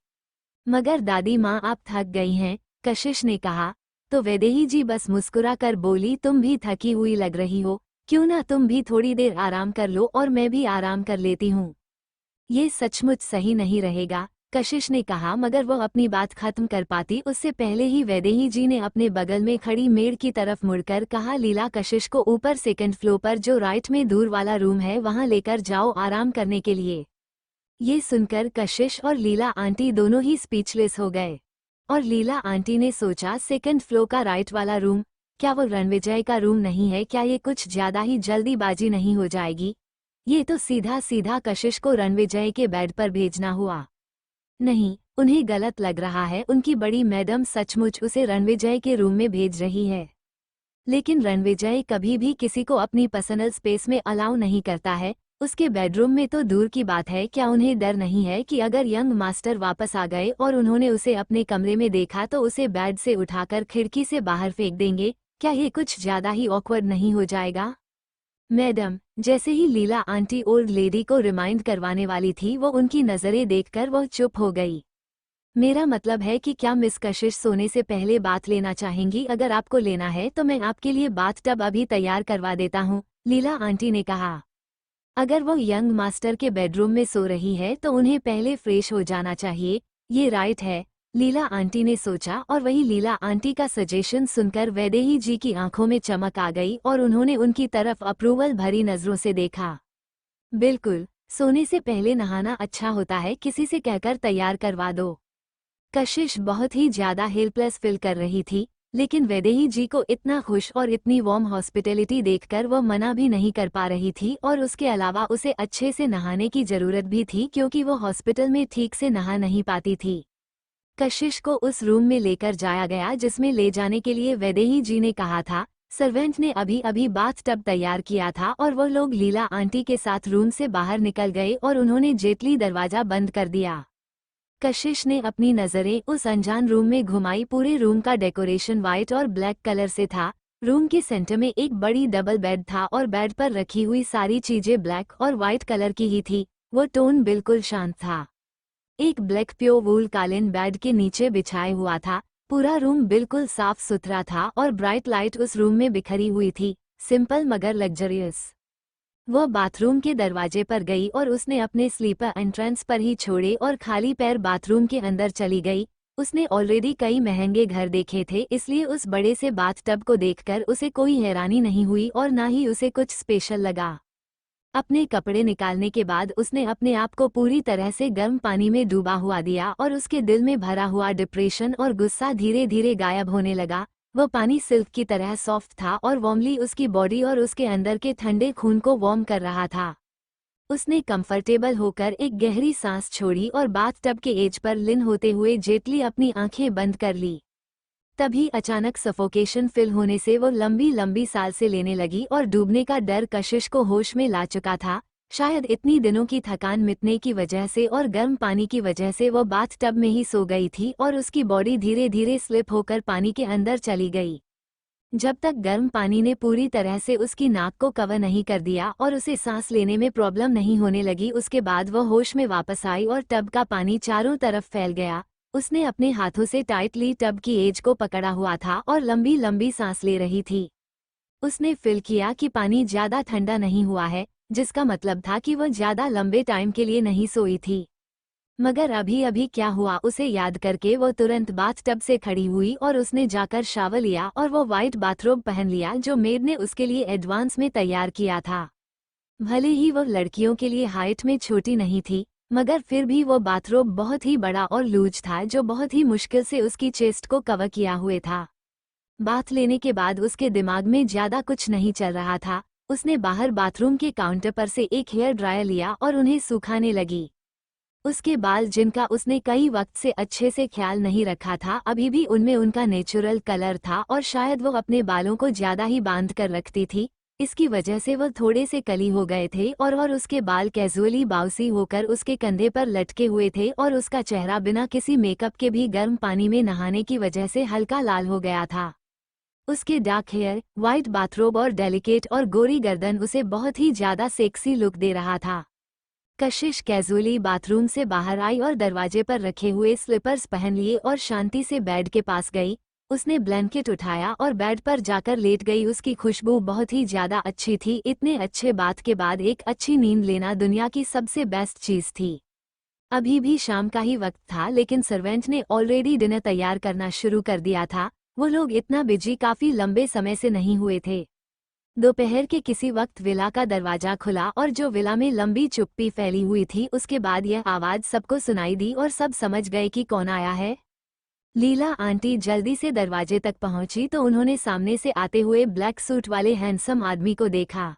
मगर दादी माँ आप थक गई हैं, कशिश ने कहा। तो वैदेही जी बस मुस्कुरा कर बोली, तुम भी थकी हुई लग रही हो, क्यों ना तुम भी थोड़ी देर आराम कर लो और मैं भी आराम कर लेती हूँ। ये सचमुच सही नहीं रहेगा, कशिश ने कहा, मगर वो अपनी बात खत्म कर पाती उससे पहले ही वैदेही जी ने अपने बगल में खड़ी मेड की तरफ मुड़कर कहा, लीला, कशिश को ऊपर सेकंड फ्लोर पर जो राइट में दूर वाला रूम है वहाँ लेकर जाओ आराम करने के लिए। ये सुनकर कशिश और लीला आंटी दोनों ही स्पीचलेस हो गए। और लीला आंटी ने सोचा, सेकंड फ्लोर का राइट वाला रूम, क्या वो रणविजय का रूम नहीं है? क्या ये कुछ ज्यादा ही जल्दीबाजी नहीं हो जाएगी? ये तो सीधा सीधा कशिश को रणविजय के बेड पर भेजना हुआ। नहीं, उन्हें गलत लग रहा है। उनकी बड़ी मैडम सचमुच उसे रणविजय के रूम में भेज रही है। लेकिन रणविजय कभी भी किसी को अपनी पर्सनल स्पेस में अलाउ नहीं करता है। उसके बेडरूम में तो दूर की बात है, क्या उन्हें डर नहीं है कि अगर यंग मास्टर वापस आ गए और उन्होंने उसे अपने कमरे में देखा तो उसे बेड से उठाकर खिड़की से बाहर फेंक देंगे? क्या ये कुछ ज्यादा ही ऑकवर्ड नहीं हो जाएगा? मैडम, जैसे ही लीला आंटी ओल्ड लेडी को रिमाइंड करवाने वाली थी, वो उनकी नजरें देखकर वो चुप हो गई। मेरा मतलब है कि क्या मिस कशिश सोने से पहले बात लेना चाहेंगी? अगर आपको लेना है तो मैं आपके लिए बाथटब अभी तैयार करवा देता हूँ, लीला आंटी ने कहा। अगर वो यंग मास्टर के बेडरूम में सो रही है तो उन्हें पहले फ्रेश हो जाना चाहिए, ये राइट है, लीला आंटी ने सोचा। और वही लीला आंटी का सजेशन सुनकर वैदेही जी की आंखों में चमक आ गई और उन्होंने उनकी तरफ अप्रूवल भरी नजरों से देखा। बिल्कुल, सोने से पहले नहाना अच्छा होता है, किसी से कहकर तैयार करवा दो। कशिश बहुत ही ज्यादा हेल्पलेस फील कर रही थी, लेकिन वैदेही जी को इतना खुश और इतनी वार्म हॉस्पिटैलिटी देखकर वह मना भी नहीं कर पा रही थी। और उसके अलावा उसे अच्छे से नहाने की जरूरत भी थी, क्योंकि वो हॉस्पिटल में ठीक से नहा नहीं पाती थी। कशिश को उस रूम में लेकर जाया गया जिसमें ले जाने के लिए वैदेही जी ने कहा था। सर्वेंट ने अभी अभी बाथटब तैयार किया था और वो लोग लीला आंटी के साथ रूम से बाहर निकल गए और उन्होंने जेटली दरवाजा बंद कर दिया। कशिश ने अपनी नजरें उस अनजान रूम में घुमाई। पूरे रूम का डेकोरेशन व्हाइट और ब्लैक कलर से था। रूम के सेंटर में एक बड़ी डबल बेड था और बेड पर रखी हुई सारी चीजें ब्लैक और व्हाइट कलर की ही थी। वो टोन बिल्कुल शांत था। एक ब्लैक प्योर वूल कालीन बेड के नीचे बिछाए हुआ था। पूरा रूम बिल्कुल साफ सुथरा था और ब्राइट लाइट उस रूम में बिखरी हुई थी, सिंपल मगर लग्जरियस। वह बाथरूम के दरवाजे पर गई और उसने अपने स्लीपर एंट्रेंस पर ही छोड़े और खाली पैर बाथरूम के अंदर चली गई। उसने ऑलरेडी कई महंगे घर देखे थे, इसलिए उस बड़े से बाथटब को देखकर उसे कोई हैरानी नहीं हुई और ना ही उसे कुछ स्पेशल लगा। अपने कपड़े निकालने के बाद उसने अपने आप को पूरी तरह से गर्म पानी में डूबा हुआ दिया और उसके दिल में भरा हुआ डिप्रेशन और गुस्सा धीरे धीरे गायब होने लगा। वह पानी सिल्क की तरह सॉफ्ट था और वार्मली उसकी बॉडी और उसके अंदर के ठंडे खून को वार्म कर रहा था। उसने कंफर्टेबल होकर एक गहरी सांस छोड़ी और बाथटब के एज पर लिन होते हुए जेटली अपनी आंखें बंद कर ली। तभी अचानक सफोकेशन फील होने से वो लंबी लंबी सांसें से लेने लगी और डूबने का डर कशिश को होश में ला चुका था। शायद इतनी दिनों की थकान मिटने की वजह से और गर्म पानी की वजह से वो बाथटब में ही सो गई थी और उसकी बॉडी धीरे धीरे स्लिप होकर पानी के अंदर चली गई। जब तक गर्म पानी ने पूरी तरह से उसकी नाक को कवर नहीं कर दिया और उसे सांस लेने में प्रॉब्लम नहीं होने लगी, उसके बाद वह होश में वापस आई और टब का पानी चारों तरफ फैल गया। उसने अपने हाथों से टाइटली टब की एज को पकड़ा हुआ था और लंबी लंबी सांस ले रही थी। उसने फील किया कि पानी ज्यादा ठंडा नहीं हुआ है, जिसका मतलब था कि वह ज्यादा लंबे टाइम के लिए नहीं सोई थी। मगर अभी अभी क्या हुआ उसे याद करके वो तुरंत बाथटब से खड़ी हुई और उसने जाकर शावर लिया और वो व्हाइट बाथरोब पहन लिया जो मेड ने उसके लिए एडवांस में तैयार किया था। भले ही वो लड़कियों के लिए हाइट में छोटी नहीं थी, मगर फिर भी वो बाथरोब बहुत ही बड़ा और लूज था जो बहुत ही मुश्किल से उसकी चेस्ट को कवर किया हुए था। बाथ लेने के बाद उसके दिमाग में ज्यादा कुछ नहीं चल रहा था। उसने बाहर बाथरूम के काउंटर पर से एक हेयर ड्रायर लिया और उन्हें सुखाने लगी। उसके बाल, जिनका उसने कई वक्त से अच्छे से ख्याल नहीं रखा था, अभी भी उनमें उनका नेचुरल कलर था और शायद वो अपने बालों को ज्यादा ही बांध कर रखती थी। इसकी वजह से वो थोड़े से कली हो गए थे और उसके बाल कैजुअली बाउसी होकर उसके कंधे पर लटके हुए थे और उसका चेहरा बिना किसी मेकअप के भी गर्म पानी में नहाने की वजह से हल्का लाल हो गया था। उसके डार्क हेयर, व्हाइट बाथरोब और डेलिकेट और गोरी गर्दन उसे बहुत ही ज्यादा सेक्सी लुक दे रहा था। कशिश कैजुअली बाथरूम से बाहर आई और दरवाजे पर रखे हुए स्लीपर्स पहन लिए और शांति से बेड के पास गई। उसने ब्लैंकेट उठाया और बेड पर जाकर लेट गई। उसकी खुशबू बहुत ही ज्यादा अच्छी थी। इतने अच्छे बात के बाद एक अच्छी नींद लेना दुनिया की सबसे बेस्ट चीज थी। अभी भी शाम का ही वक्त था, लेकिन सर्वेंट ने ऑलरेडी डिनर तैयार करना शुरू कर दिया था। वो लोग इतना बिजी काफी लंबे समय से नहीं हुए थे। दोपहर के किसी वक्त विला का दरवाजा खुला और जो विला में लंबी चुप्पी फैली हुई थी, उसके बाद यह आवाज सबको सुनाई दी और सब समझ गए कि कौन आया है। लीला आंटी जल्दी से दरवाजे तक पहुंची तो उन्होंने सामने से आते हुए ब्लैक सूट वाले हैंडसम आदमी को देखा।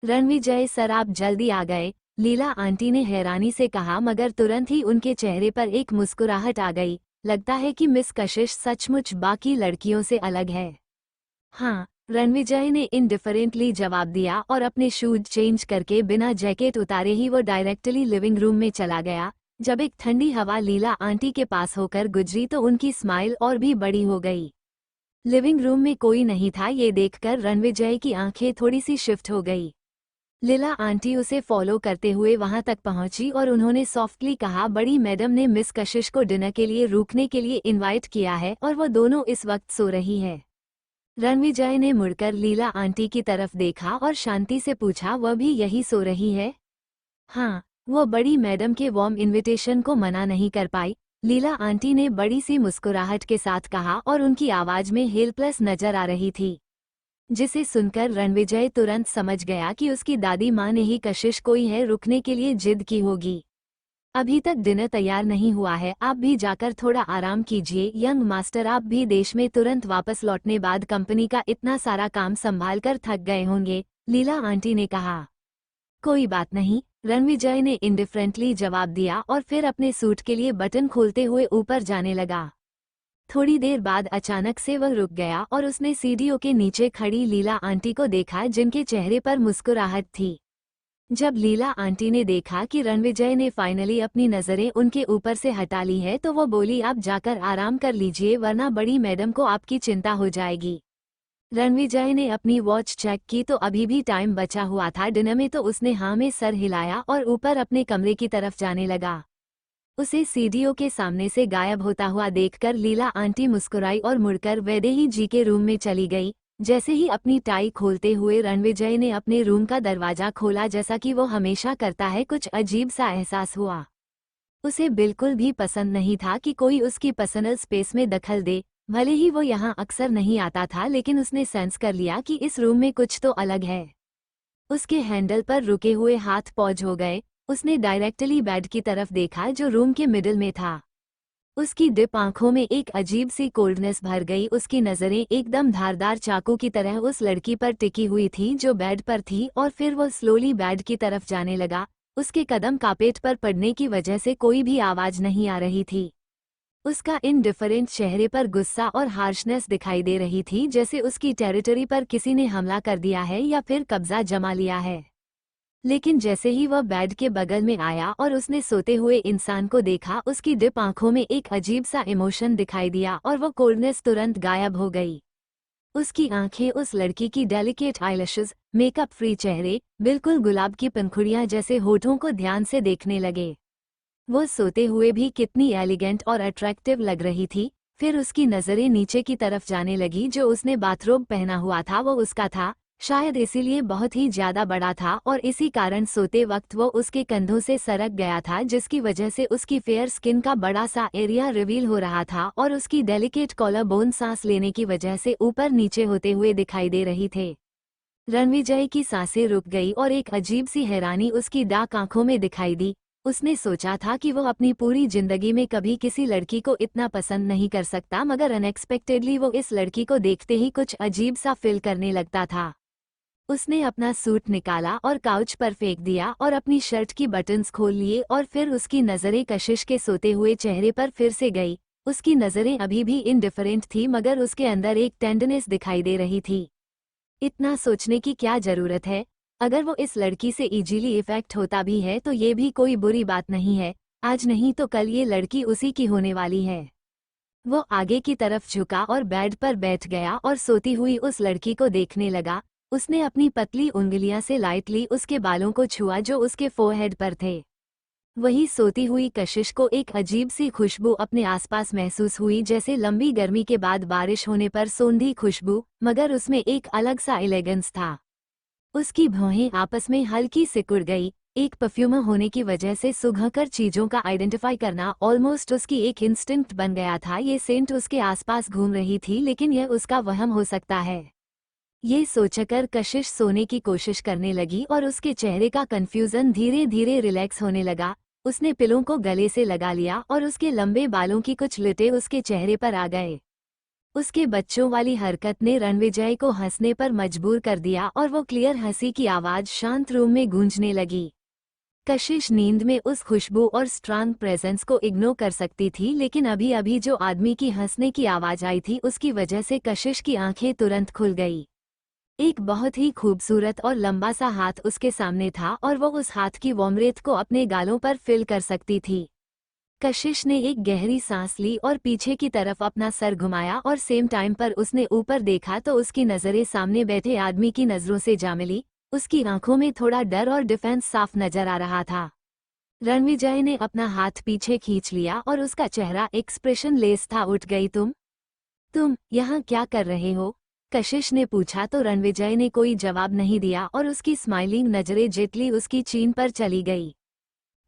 रणविजय सर, आप जल्दी आ गए, लीला आंटी ने हैरानी से कहा, मगर तुरंत ही उनके चेहरे पर एक मुस्कुराहट आ गई। लगता है कि मिस कशिश सचमुच बाकी लड़कियों से अलग है। हाँ, रणविजय ने इनडिफरेंटली जवाब दिया और अपने शूज चेंज करके बिना जैकेट उतारे ही वो डायरेक्टली लिविंग रूम में चला गया। जब एक ठंडी हवा लीला आंटी के पास होकर गुजरी तो उनकी स्माइल और भी बड़ी हो गई। लिविंग रूम में कोई नहीं था, ये देखकर रणविजय की आंखें थोड़ी सी शिफ्ट हो गई। लीला आंटी उसे फॉलो करते हुए वहां तक पहुंची और उन्होंने सॉफ्टली कहा, बड़ी मैडम ने मिस कशिश को डिनर के लिए रुकने के लिए इनवाइट किया है और वो दोनों इस वक्त सो रही है। रणविजय ने मुड़कर लीला आंटी की तरफ देखा और शांति से पूछा, वह भी यही सो रही है? हाँ, वो बड़ी मैडम के वार्म इनविटेशन को मना नहीं कर पाई, लीला आंटी ने बड़ी सी मुस्कुराहट के साथ कहा और उनकी आवाज में हेल्पलेस नजर आ रही थी। जिसे सुनकर रणविजय तुरंत समझ गया कि उसकी दादी माँ ने ही कशिश कोई है रुकने के लिए जिद की होगी। अभी तक डिनर तैयार नहीं हुआ है, आप भी जाकर थोड़ा आराम कीजिए। यंग मास्टर, आप भी देश में तुरंत वापस लौटने बाद कंपनी का इतना सारा काम संभाल कर थक गए होंगे, लीला आंटी ने कहा। कोई बात नहीं, रणविजय ने इंडिफरेंटली जवाब दिया और फिर अपने सूट के लिए बटन खोलते हुए ऊपर जाने लगा। थोड़ी देर बाद अचानक से वह रुक गया और उसने सीढ़ियों के नीचे खड़ी लीला आंटी को देखा, जिनके चेहरे पर मुस्कुराहट थी। जब लीला आंटी ने देखा कि रणविजय ने फाइनली अपनी नजरें उनके ऊपर से हटा ली है तो वो बोली, आप जाकर आराम कर लीजिए वरना बड़ी मैडम को आपकी चिंता हो जाएगी। रणविजय ने अपनी वॉच चेक की तो अभी भी टाइम बचा हुआ था डिनर में, तो उसने हाँ में सर हिलाया और ऊपर अपने कमरे की तरफ जाने लगा। उसे सीढ़ियों के सामने से गायब होता हुआ देखकर लीला आंटी मुस्कुराई और मुड़कर वैदेही जी के रूम में चली गई। जैसे ही अपनी टाई खोलते हुए रणविजय ने अपने रूम का दरवाजा खोला, जैसा कि वो हमेशा करता है, कुछ अजीब सा एहसास हुआ। उसे बिल्कुल भी पसंद नहीं था कि कोई उसकी पर्सनल स्पेस में दखल दे। भले ही वो यहाँ अक्सर नहीं आता था, लेकिन उसने सेंस कर लिया कि इस रूम में कुछ तो अलग है। उसके हैंडल पर रुके हुए हाथ पॉज हो गए। उसने डायरेक्टली बेड की तरफ देखा जो रूम के मिडिल में था। उसकी डिप आंखों में एक अजीब सी कोल्डनेस भर गई। उसकी नजरें एकदम धारदार चाकू की तरह उस लड़की पर टिकी हुई थी जो बेड पर थी और फिर वो स्लोली बेड की तरफ जाने लगा। उसके कदम कार्पेट पर पड़ने की वजह से कोई भी आवाज नहीं आ रही थी। उसका इनडिफरेंट चेहरे पर गुस्सा और हार्शनेस दिखाई दे रही थी, जैसे उसकी टेरिटरी पर किसी ने हमला कर दिया है या फिर कब्जा जमा लिया है। लेकिन जैसे ही वह बेड के बगल में आया और उसने सोते हुए इंसान को देखा, उसकी डिप आंखों में एक अजीब सा इमोशन दिखाई दिया और वो कोल्डनेस तुरंत गायब हो गई। उसकी आंखें उस लड़की की डेलिकेट आईलैशेस, मेकअप फ्री चेहरे, बिल्कुल गुलाब की पंखुड़ियां जैसे होठों को ध्यान से देखने लगे। वो सोते हुए भी कितनी एलिगेंट और अट्रैक्टिव लग रही थी। फिर उसकी नजरें नीचे की तरफ जाने लगी। जो उसने बाथरोब पहना हुआ था वो उसका था, शायद इसीलिए बहुत ही ज्यादा बड़ा था और इसी कारण सोते वक्त वो उसके कंधों से सरक गया था, जिसकी वजह से उसकी फेयर स्किन का बड़ा सा एरिया रिवील हो रहा था और उसकी डेलिकेट कॉलर बोन सांस लेने की वजह से ऊपर नीचे होते हुए दिखाई दे रही थे। रणविजय की सांसें रुक गई और एक अजीब सी हैरानी उसकी डार्क आंखों में दिखाई दी। उसने सोचा था कि वो अपनी पूरी जिंदगी में कभी किसी लड़की को इतना पसंद नहीं कर सकता, मगर अनएक्सपेक्टेडली वो इस लड़की को देखते ही कुछ अजीब सा फील करने लगता था। उसने अपना सूट निकाला और काउच पर फेंक दिया और अपनी शर्ट की बटन्स खोल लिए और फिर उसकी नजरें कशिश के सोते हुए चेहरे पर फिर से गई। उसकी नजरें अभी भी इनडिफरेंट थी, मगर उसके अंदर एक टेंडरनेस दिखाई दे रही थी। इतना सोचने की क्या जरूरत है? अगर वो इस लड़की से इजीली इफेक्ट होता भी है तो ये भी कोई बुरी बात नहीं है। आज नहीं तो कल ये लड़की उसी की होने वाली है। वो आगे की तरफ झुका और बेड पर बैठ गया और सोती हुई उस लड़की को देखने लगा। उसने अपनी पतली उंगलियां से लाइटली उसके बालों को छुआ जो उसके फोरहेड पर थे। वही सोती हुई कशिश को एक अजीब सी खुशबू अपने आसपास महसूस हुई, जैसे लंबी गर्मी के बाद बारिश होने पर सोंधी खुशबू, मगर उसमें एक अलग सा एलिगेंस था। उसकी भौहें आपस में हल्की सिकुड़ गई। एक परफ्यूमर होने की वजह से सुगहकर चीजों का आइडेंटिफाई करना ऑलमोस्ट उसकी एक इंस्टिंक्ट बन गया था। ये सेंट उसके आसपास घूम रही थी, लेकिन यह उसका वहम हो सकता है। ये सोचकर कशिश सोने की कोशिश करने लगी और उसके चेहरे का कंफ्यूजन धीरे धीरे रिलैक्स होने लगा। उसने पिलों को गले से लगा लिया और उसके लंबे बालों की कुछ लुटें उसके चेहरे पर आ गए। उसके बच्चों वाली हरकत ने रणविजय को हंसने पर मजबूर कर दिया और वो क्लियर हंसी की आवाज शांत रूम में गूंजने लगी। कशिश नींद में उस खुशबू और स्ट्रांग प्रेजेंस को इग्नोर कर सकती थी, लेकिन अभी अभी जो आदमी की हंसने की आवाज आई थी उसकी वजह से कशिश की आंखें तुरंत खुल गई। एक बहुत ही खूबसूरत और लंबा सा हाथ उसके सामने था और वो उस हाथ की वॉमरेत को अपने गालों पर फिल कर सकती थी। कशिश ने एक गहरी सांस ली और पीछे की तरफ अपना सर घुमाया और सेम टाइम पर उसने ऊपर देखा तो उसकी नजरें सामने बैठे आदमी की नजरों से जा मिली। उसकी आंखों में थोड़ा डर और डिफेंस साफ नजर आ रहा था। रणविजय ने अपना हाथ पीछे खींच लिया और उसका चेहरा एक्सप्रेशन लेस था। उठ गई तुम यहाँ क्या कर रहे हो? कशिश ने पूछा तो रणविजय ने कोई जवाब नहीं दिया और उसकी स्माइलिंग नजरें जेटली उसकी चीन पर चली गई।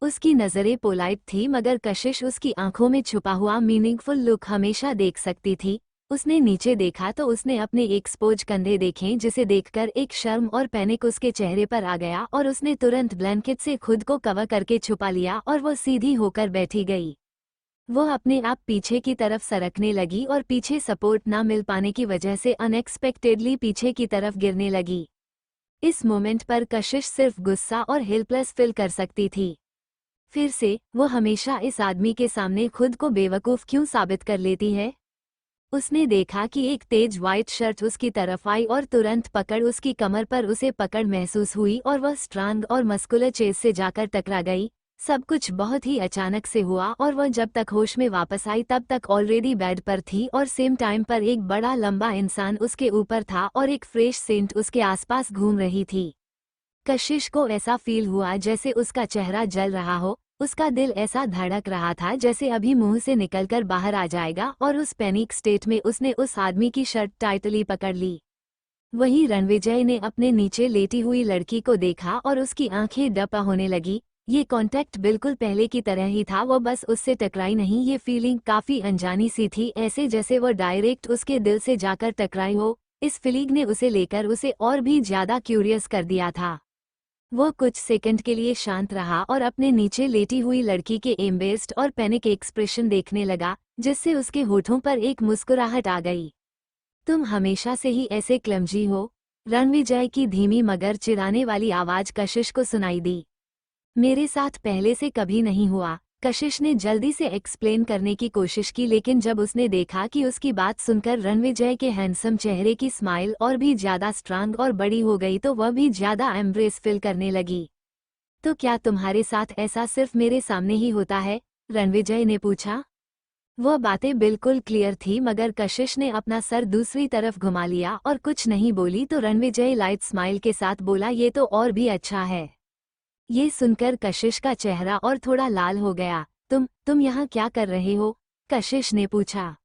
उसकी नजरें पोलाइट थी मगर कशिश उसकी आंखों में छुपा हुआ मीनिंगफुल लुक हमेशा देख सकती थी। उसने नीचे देखा तो उसने अपने एक्सपोज कंधे देखे जिसे देखकर एक शर्म और पैनिक उसके चेहरे पर आ गया और उसने तुरंत ब्लैंकेट से खुद को कवर करके छुपा लिया और वो सीधी होकर बैठी गई। वो अपने आप पीछे की तरफ सरकने लगी और पीछे सपोर्ट ना मिल पाने की वजह से अनएक्सपेक्टेडली पीछे की तरफ गिरने लगी। इस मोमेंट पर कशिश सिर्फ गुस्सा और हेल्पलेस फील कर सकती थी। फिर से वो हमेशा इस आदमी के सामने खुद को बेवकूफ़ क्यों साबित कर लेती है? उसने देखा कि एक तेज व्हाइट शर्ट उसकी तरफ आई और तुरंत पकड़ उसकी कमर पर उसे पकड़ महसूस हुई और वह स्ट्रांग और मस्कुलर चेस से जाकर टकरा गई। सब कुछ बहुत ही अचानक से हुआ और वह जब तक होश में वापस आई तब तक ऑलरेडी बेड पर थी और सेम टाइम पर एक बड़ा लंबा इंसान उसके ऊपर था और एक फ्रेश सेंट उसके आसपास घूम रही थी। कशिश को ऐसा फील हुआ जैसे उसका चेहरा जल रहा हो। उसका दिल ऐसा धड़क रहा था जैसे अभी मुंह से निकलकर बाहर आ जाएगा और उस पैनिक स्टेट में उसने उस आदमी की शर्ट टाइटली पकड़ ली। वहीं रणविजय ने अपने नीचे लेटी हुई लड़की को देखा और उसकी आंखें डपा होने लगी। ये कांटेक्ट बिल्कुल पहले की तरह ही था, वो बस उससे टकराई नहीं। ये फीलिंग काफी अनजानी सी थी, ऐसे जैसे वो डायरेक्ट उसके दिल से जाकर टकराई हो। इस फीलिंग ने उसे लेकर उसे और भी ज्यादा क्यूरियस कर दिया था। वो कुछ सेकंड के लिए शांत रहा और अपने नीचे लेटी हुई लड़की के एम्बेस्ड और पैनिक एक्सप्रेशन देखने लगा, जिससे उसके होठों पर एक मुस्कुराहट आ गई। तुम हमेशा से ही ऐसे क्लमजी हो? रणविजय की धीमी मगर चिढ़ाने वाली आवाज कशिश को सुनाई दी। मेरे साथ पहले से कभी नहीं हुआ। कशिश ने जल्दी से एक्सप्लेन करने की कोशिश की, लेकिन जब उसने देखा कि उसकी बात सुनकर रणविजय के हैंडसम चेहरे की स्माइल और भी ज्यादा स्ट्रांग और बड़ी हो गई तो वह भी ज्यादा एम्ब्रेस फील करने लगी। तो क्या तुम्हारे साथ ऐसा सिर्फ मेरे सामने ही होता है? रणविजय ने पूछा। वह बातें बिल्कुल क्लियर थी मगर कशिश ने अपना सर दूसरी तरफ घुमा लिया और कुछ नहीं बोली तो रणविजय लाइट स्माइल के साथ बोला, ये तो और भी अच्छा है। ये सुनकर कशिश का चेहरा और थोड़ा लाल हो गया। तुम यहाँ क्या कर रहे हो? कशिश ने पूछा।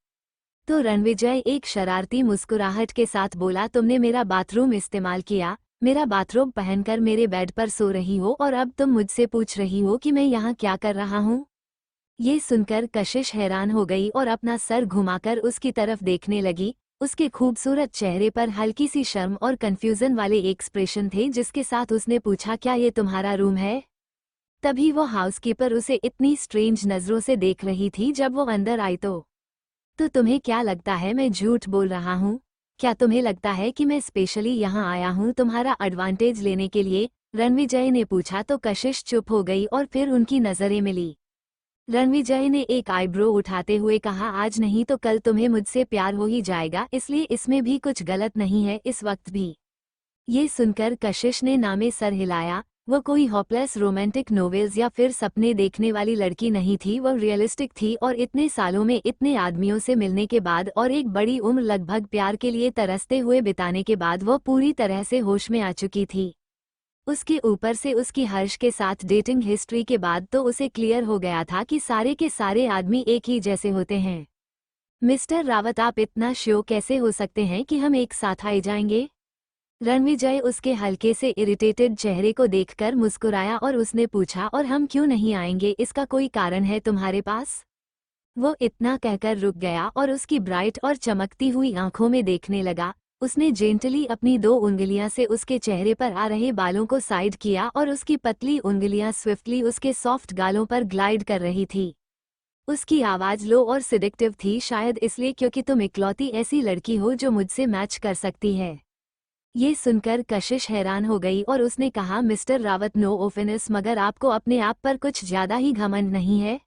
तो रणविजय एक शरारती मुस्कुराहट के साथ बोला, तुमने मेरा बाथरूम इस्तेमाल किया, मेरा बाथरूम पहनकर मेरे बेड पर सो रही हो और अब तुम मुझसे पूछ रही हो कि मैं यहाँ क्या कर रहा हूँ? ये सुनकर कशिश हैरान हो गई और अपना सर घुमाकर उसकी तरफ देखने लगी। उसके खूबसूरत चेहरे पर हल्की सी शर्म और कंफ्यूजन वाले एक्सप्रेशन थे, जिसके साथ उसने पूछा, क्या ये तुम्हारा रूम है? तभी वो हाउसकीपर उसे इतनी स्ट्रेंज नज़रों से देख रही थी जब वो अंदर आई तो तुम्हें क्या लगता है मैं झूठ बोल रहा हूँ? क्या तुम्हें लगता है कि मैं स्पेशली यहाँ आया हूँ तुम्हारा एडवांटेज लेने के लिए? रणविजय ने पूछा तो कशिश चुप हो गई और फिर उनकी नज़रें मिली। रणविजय ने एक आईब्रो उठाते हुए कहा, आज नहीं तो कल तुम्हें मुझसे प्यार हो ही जाएगा, इसलिए इसमें भी कुछ गलत नहीं है इस वक्त भी। ये सुनकर कशिश ने नामे सर हिलाया। वो कोई होपलेस रोमांटिक नोवेल्स या फिर सपने देखने वाली लड़की नहीं थी, वो रियलिस्टिक थी और इतने सालों में इतने आदमियों से मिलने के बाद और एक बड़ी उम्र लगभग प्यार के लिए तरसते हुए बिताने के बाद वो पूरी तरह से होश में आ चुकी थी। उसके ऊपर से उसकी हर्ष के साथ डेटिंग हिस्ट्री के बाद तो उसे क्लियर हो गया था कि सारे के सारे आदमी एक ही जैसे होते हैं। मिस्टर रावत, आप इतना श्योर कैसे हो सकते हैं कि हम एक साथ आ जाएंगे? रणविजय उसके हल्के से इरिटेटेड चेहरे को देखकर मुस्कुराया और उसने पूछा, और हम क्यों नहीं आएंगे? इसका कोई कारण है तुम्हारे पास? वो इतना कहकर रुक गया और उसकी ब्राइट और चमकती हुई आंखों में देखने लगा। उसने जेंटली अपनी 2 उंगलियां से उसके चेहरे पर आ रहे बालों को साइड किया और उसकी पतली उंगलियां स्विफ्टली उसके सॉफ्ट गालों पर ग्लाइड कर रही थी। उसकी आवाज लो और सिडिक्टिव थी, शायद इसलिए क्योंकि तुम इकलौती ऐसी लड़की हो जो मुझसे मैच कर सकती है। ये सुनकर कशिश हैरान हो गई और उसने कहा, मिस्टर रावत, नो ऑफेंस, मगर आपको अपने आप पर कुछ ज्यादा ही घमंड नहीं है?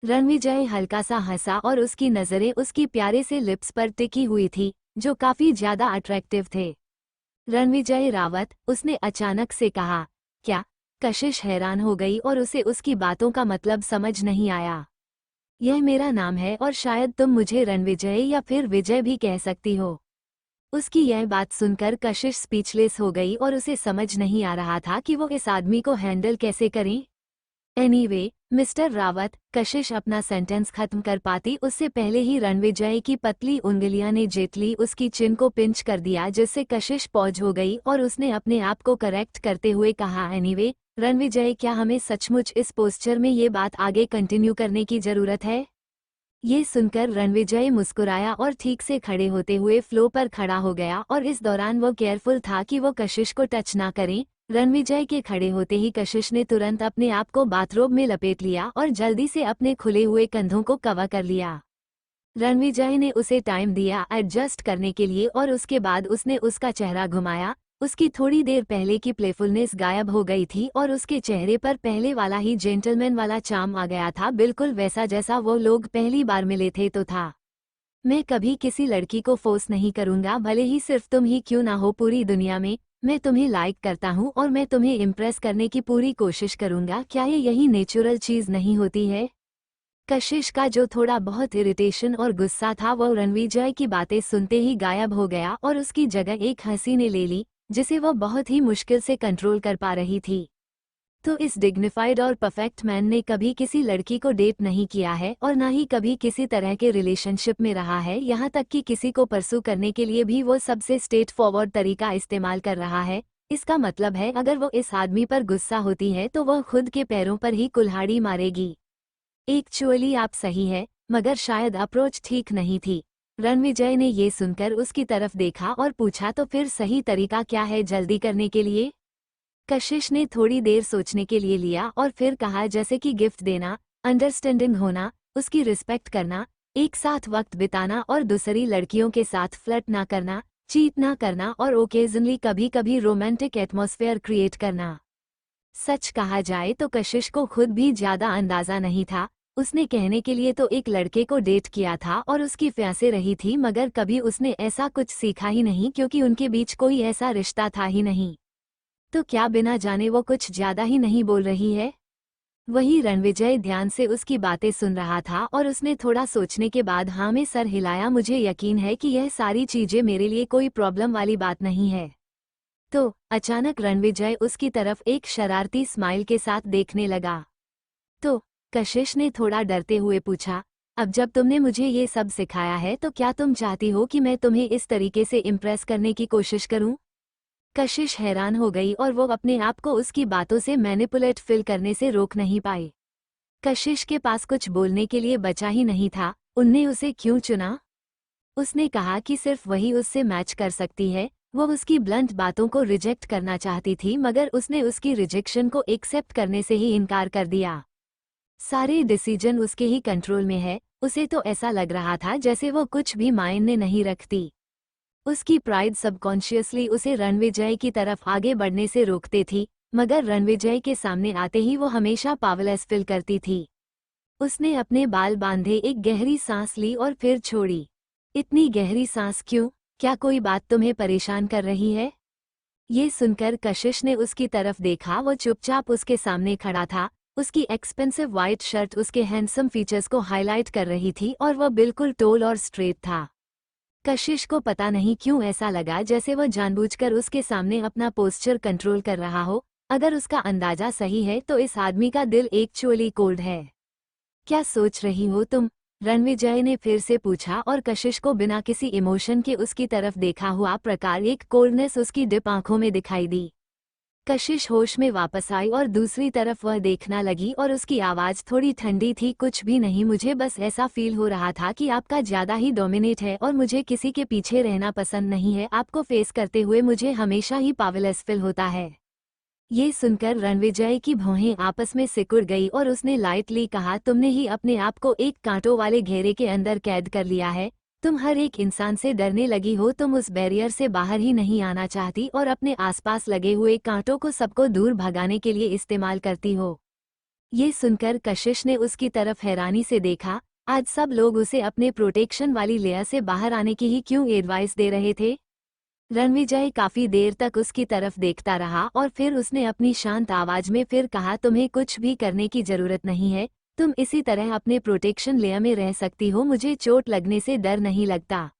रणविजय हल्का सा हंसा और उसकी नजरें उसकी प्यारे से लिप्स पर टिकी हुई थी, जो काफी ज्यादा अट्रैक्टिव थे। रणविजय रावत, उसने अचानक से कहा। क्या? कशिश हैरान हो गई और उसे उसकी बातों का मतलब समझ नहीं आया। यह मेरा नाम है और शायद तुम मुझे रणविजय या फिर विजय भी कह सकती हो। उसकी यह बात सुनकर कशिश स्पीचलेस हो गई और उसे समझ नहीं आ रहा था कि वो इस आदमी को हैंडल कैसे करें। एनीवे, मिस्टर रावत, कशिश अपना सेंटेंस खत्म कर पाती उससे पहले ही रणविजय की पतली उंगलियां ने जेटली उसकी चिन को पिंच कर दिया, जिससे कशिश पॉज हो गई और उसने अपने आप को करेक्ट करते हुए कहा, एनीवे रणविजय, क्या हमें सचमुच इस पोस्चर में ये बात आगे कंटिन्यू करने की जरूरत है? ये सुनकर रणविजय मुस्कुराया और ठीक से खड़े होते हुए फ्लो पर खड़ा हो गया और इस दौरान वो केयरफुल था कि वो कशिश को टच ना करें। रणविजय के खड़े होते ही कशिश ने तुरंत अपने आप को बाथरोब में लपेट लिया और जल्दी से अपने खुले हुए कंधों को कवर कर लिया। रणविजय ने उसे टाइम दिया एडजस्ट करने के लिए और उसके बाद उसने उसका चेहरा घुमाया। उसकी थोड़ी देर पहले की प्लेफुलनेस गायब हो गई थी और उसके चेहरे पर पहले वाला ही जेंटलमैन वाला चार्म आ गया था, बिल्कुल वैसा जैसा वो लोग पहली बार मिले थे तो था। मैं कभी किसी लड़की को फोर्स नहीं करूंगा, भले ही सिर्फ तुम ही क्यों ना हो पूरी दुनिया में। मैं तुम्हें लाइक करता हूँ और मैं तुम्हें इम्प्रेस करने की पूरी कोशिश करूंगा। क्या ये यही नेचुरल चीज नहीं होती है? कशिश का जो थोड़ा बहुत इरिटेशन और गुस्सा था वो रणविजय की बातें सुनते ही गायब हो गया और उसकी जगह एक हंसी ने ले ली, जिसे वह बहुत ही मुश्किल से कंट्रोल कर पा रही थी। तो इस डिग्निफाइड और परफेक्ट मैन ने कभी किसी लड़की को डेट नहीं किया है और ना ही कभी किसी तरह के रिलेशनशिप में रहा है, यहाँ तक कि किसी को परसू करने के लिए भी वो सबसे स्ट्रेट फॉरवर्ड तरीका इस्तेमाल कर रहा है। इसका मतलब है अगर वो इस आदमी पर गुस्सा होती है तो वह खुद के पैरों पर ही कुल्हाड़ी मारेगी। एक्चुअली आप सही है, मगर शायद अप्रोच ठीक नहीं थी। रणविजय ने ये सुनकर उसकी तरफ देखा और पूछा, तो फिर सही तरीका क्या है जल्दी करने के लिए? कशिश ने थोड़ी देर सोचने के लिए लिया और फिर कहा, जैसे कि गिफ्ट देना, अंडरस्टैंडिंग होना, उसकी रिस्पेक्ट करना, एक साथ वक्त बिताना और दूसरी लड़कियों के साथ फ्लर्ट ना करना, चीट ना करना और ओकेजनली कभी कभी रोमांटिक एटमॉस्फेयर क्रिएट करना। सच कहा जाए तो कशिश को खुद भी ज्यादा अंदाजा नहीं था। उसने कहने के लिए तो एक लड़के को डेट किया था और उसकी फ्यांसे रही थी, मगर कभी उसने ऐसा कुछ सीखा ही नहीं क्योंकि उनके बीच कोई ऐसा रिश्ता था ही नहीं। तो क्या बिना जाने वो कुछ ज्यादा ही नहीं बोल रही है? वही रणविजय ध्यान से उसकी बातें सुन रहा था और उसने थोड़ा सोचने के बाद हाँ में सर हिलाया। मुझे यकीन है कि यह सारी चीजें मेरे लिए कोई प्रॉब्लम वाली बात नहीं है। तो अचानक रणविजय उसकी तरफ एक शरारती स्माइल के साथ देखने लगा। तो कशिश ने थोड़ा डरते हुए पूछा, अब जब तुमने मुझे ये सब सिखाया है तो क्या तुम चाहती हो कि मैं तुम्हें इस तरीके से इम्प्रेस करने की कोशिश करूं? कशिश हैरान हो गई और वो अपने आप को उसकी बातों से मैनिपुलेट फील करने से रोक नहीं पाई। कशिश के पास कुछ बोलने के लिए बचा ही नहीं था। उनने उसे क्यों चुना? उसने कहा कि सिर्फ वही उससे मैच कर सकती है। वो उसकी ब्लंट बातों को रिजेक्ट करना चाहती थी, मगर उसने उसकी रिजेक्शन को एक्सेप्ट करने से ही इनकार कर दिया। सारे डिसीजन उसके ही कंट्रोल में है। उसे तो ऐसा लग रहा था जैसे वो कुछ भी मायने नहीं रखती। उसकी प्राइड सबकॉन्शियसली उसे रणविजय की तरफ आगे बढ़ने से रोकते थी, मगर रणविजय के सामने आते ही वो हमेशा पावरलेस फील करती थी। उसने अपने बाल बांधे, एक गहरी सांस ली और फिर छोड़ी। इतनी गहरी सांस क्यों? क्या कोई बात तुम्हें परेशान कर रही है? ये सुनकर कशिश ने उसकी तरफ देखा। वो चुपचाप उसके सामने खड़ा था। उसकी एक्सपेंसिव व्हाइट शर्ट उसके हैंडसम फीचर्स को हाईलाइट कर रही थी और वह बिल्कुल टोल और स्ट्रेट था। कशिश को पता नहीं क्यों ऐसा लगा जैसे वह जानबूझकर उसके सामने अपना पोस्चर कंट्रोल कर रहा हो। अगर उसका अंदाजा सही है तो इस आदमी का दिल एक्चुअली कोल्ड है। क्या सोच रही हो तुम? रणविजय ने फिर से पूछा और कशिश को बिना किसी इमोशन के उसकी तरफ देखा हुआ प्रकार एक कोल्डनेस उसकी डिप आंखों में दिखाई दी। कशिश होश में वापस आई और दूसरी तरफ वह देखना लगी और उसकी आवाज थोड़ी ठंडी थी। कुछ भी नहीं, मुझे बस ऐसा फील हो रहा था कि आपका ज्यादा ही डोमिनेट है और मुझे किसी के पीछे रहना पसंद नहीं है। आपको फेस करते हुए मुझे हमेशा ही पावरलेस फील होता है। ये सुनकर रणविजय की भौहें आपस में सिकुड़ गई और उसने लाइटली कहा, तुमने ही अपने आप को एक कांटों वाले घेरे के अंदर कैद कर लिया है। तुम हर एक इंसान से डरने लगी हो। तुम उस बैरियर से बाहर ही नहीं आना चाहती और अपने आसपास लगे हुए कांटों को सबको दूर भगाने के लिए इस्तेमाल करती हो। ये सुनकर कशिश ने उसकी तरफ हैरानी से देखा। आज सब लोग उसे अपने प्रोटेक्शन वाली लेयर से बाहर आने की ही क्यों एडवाइस दे रहे थे? रणविजय काफी देर तक उसकी तरफ देखता रहा और फिर उसने अपनी शांत आवाज में फिर कहा, तुम्हें कुछ भी करने की जरूरत नहीं है, तुम इसी तरह अपने प्रोटेक्शन लेयर में रह सकती हो, मुझे चोट लगने से डर नहीं लगता।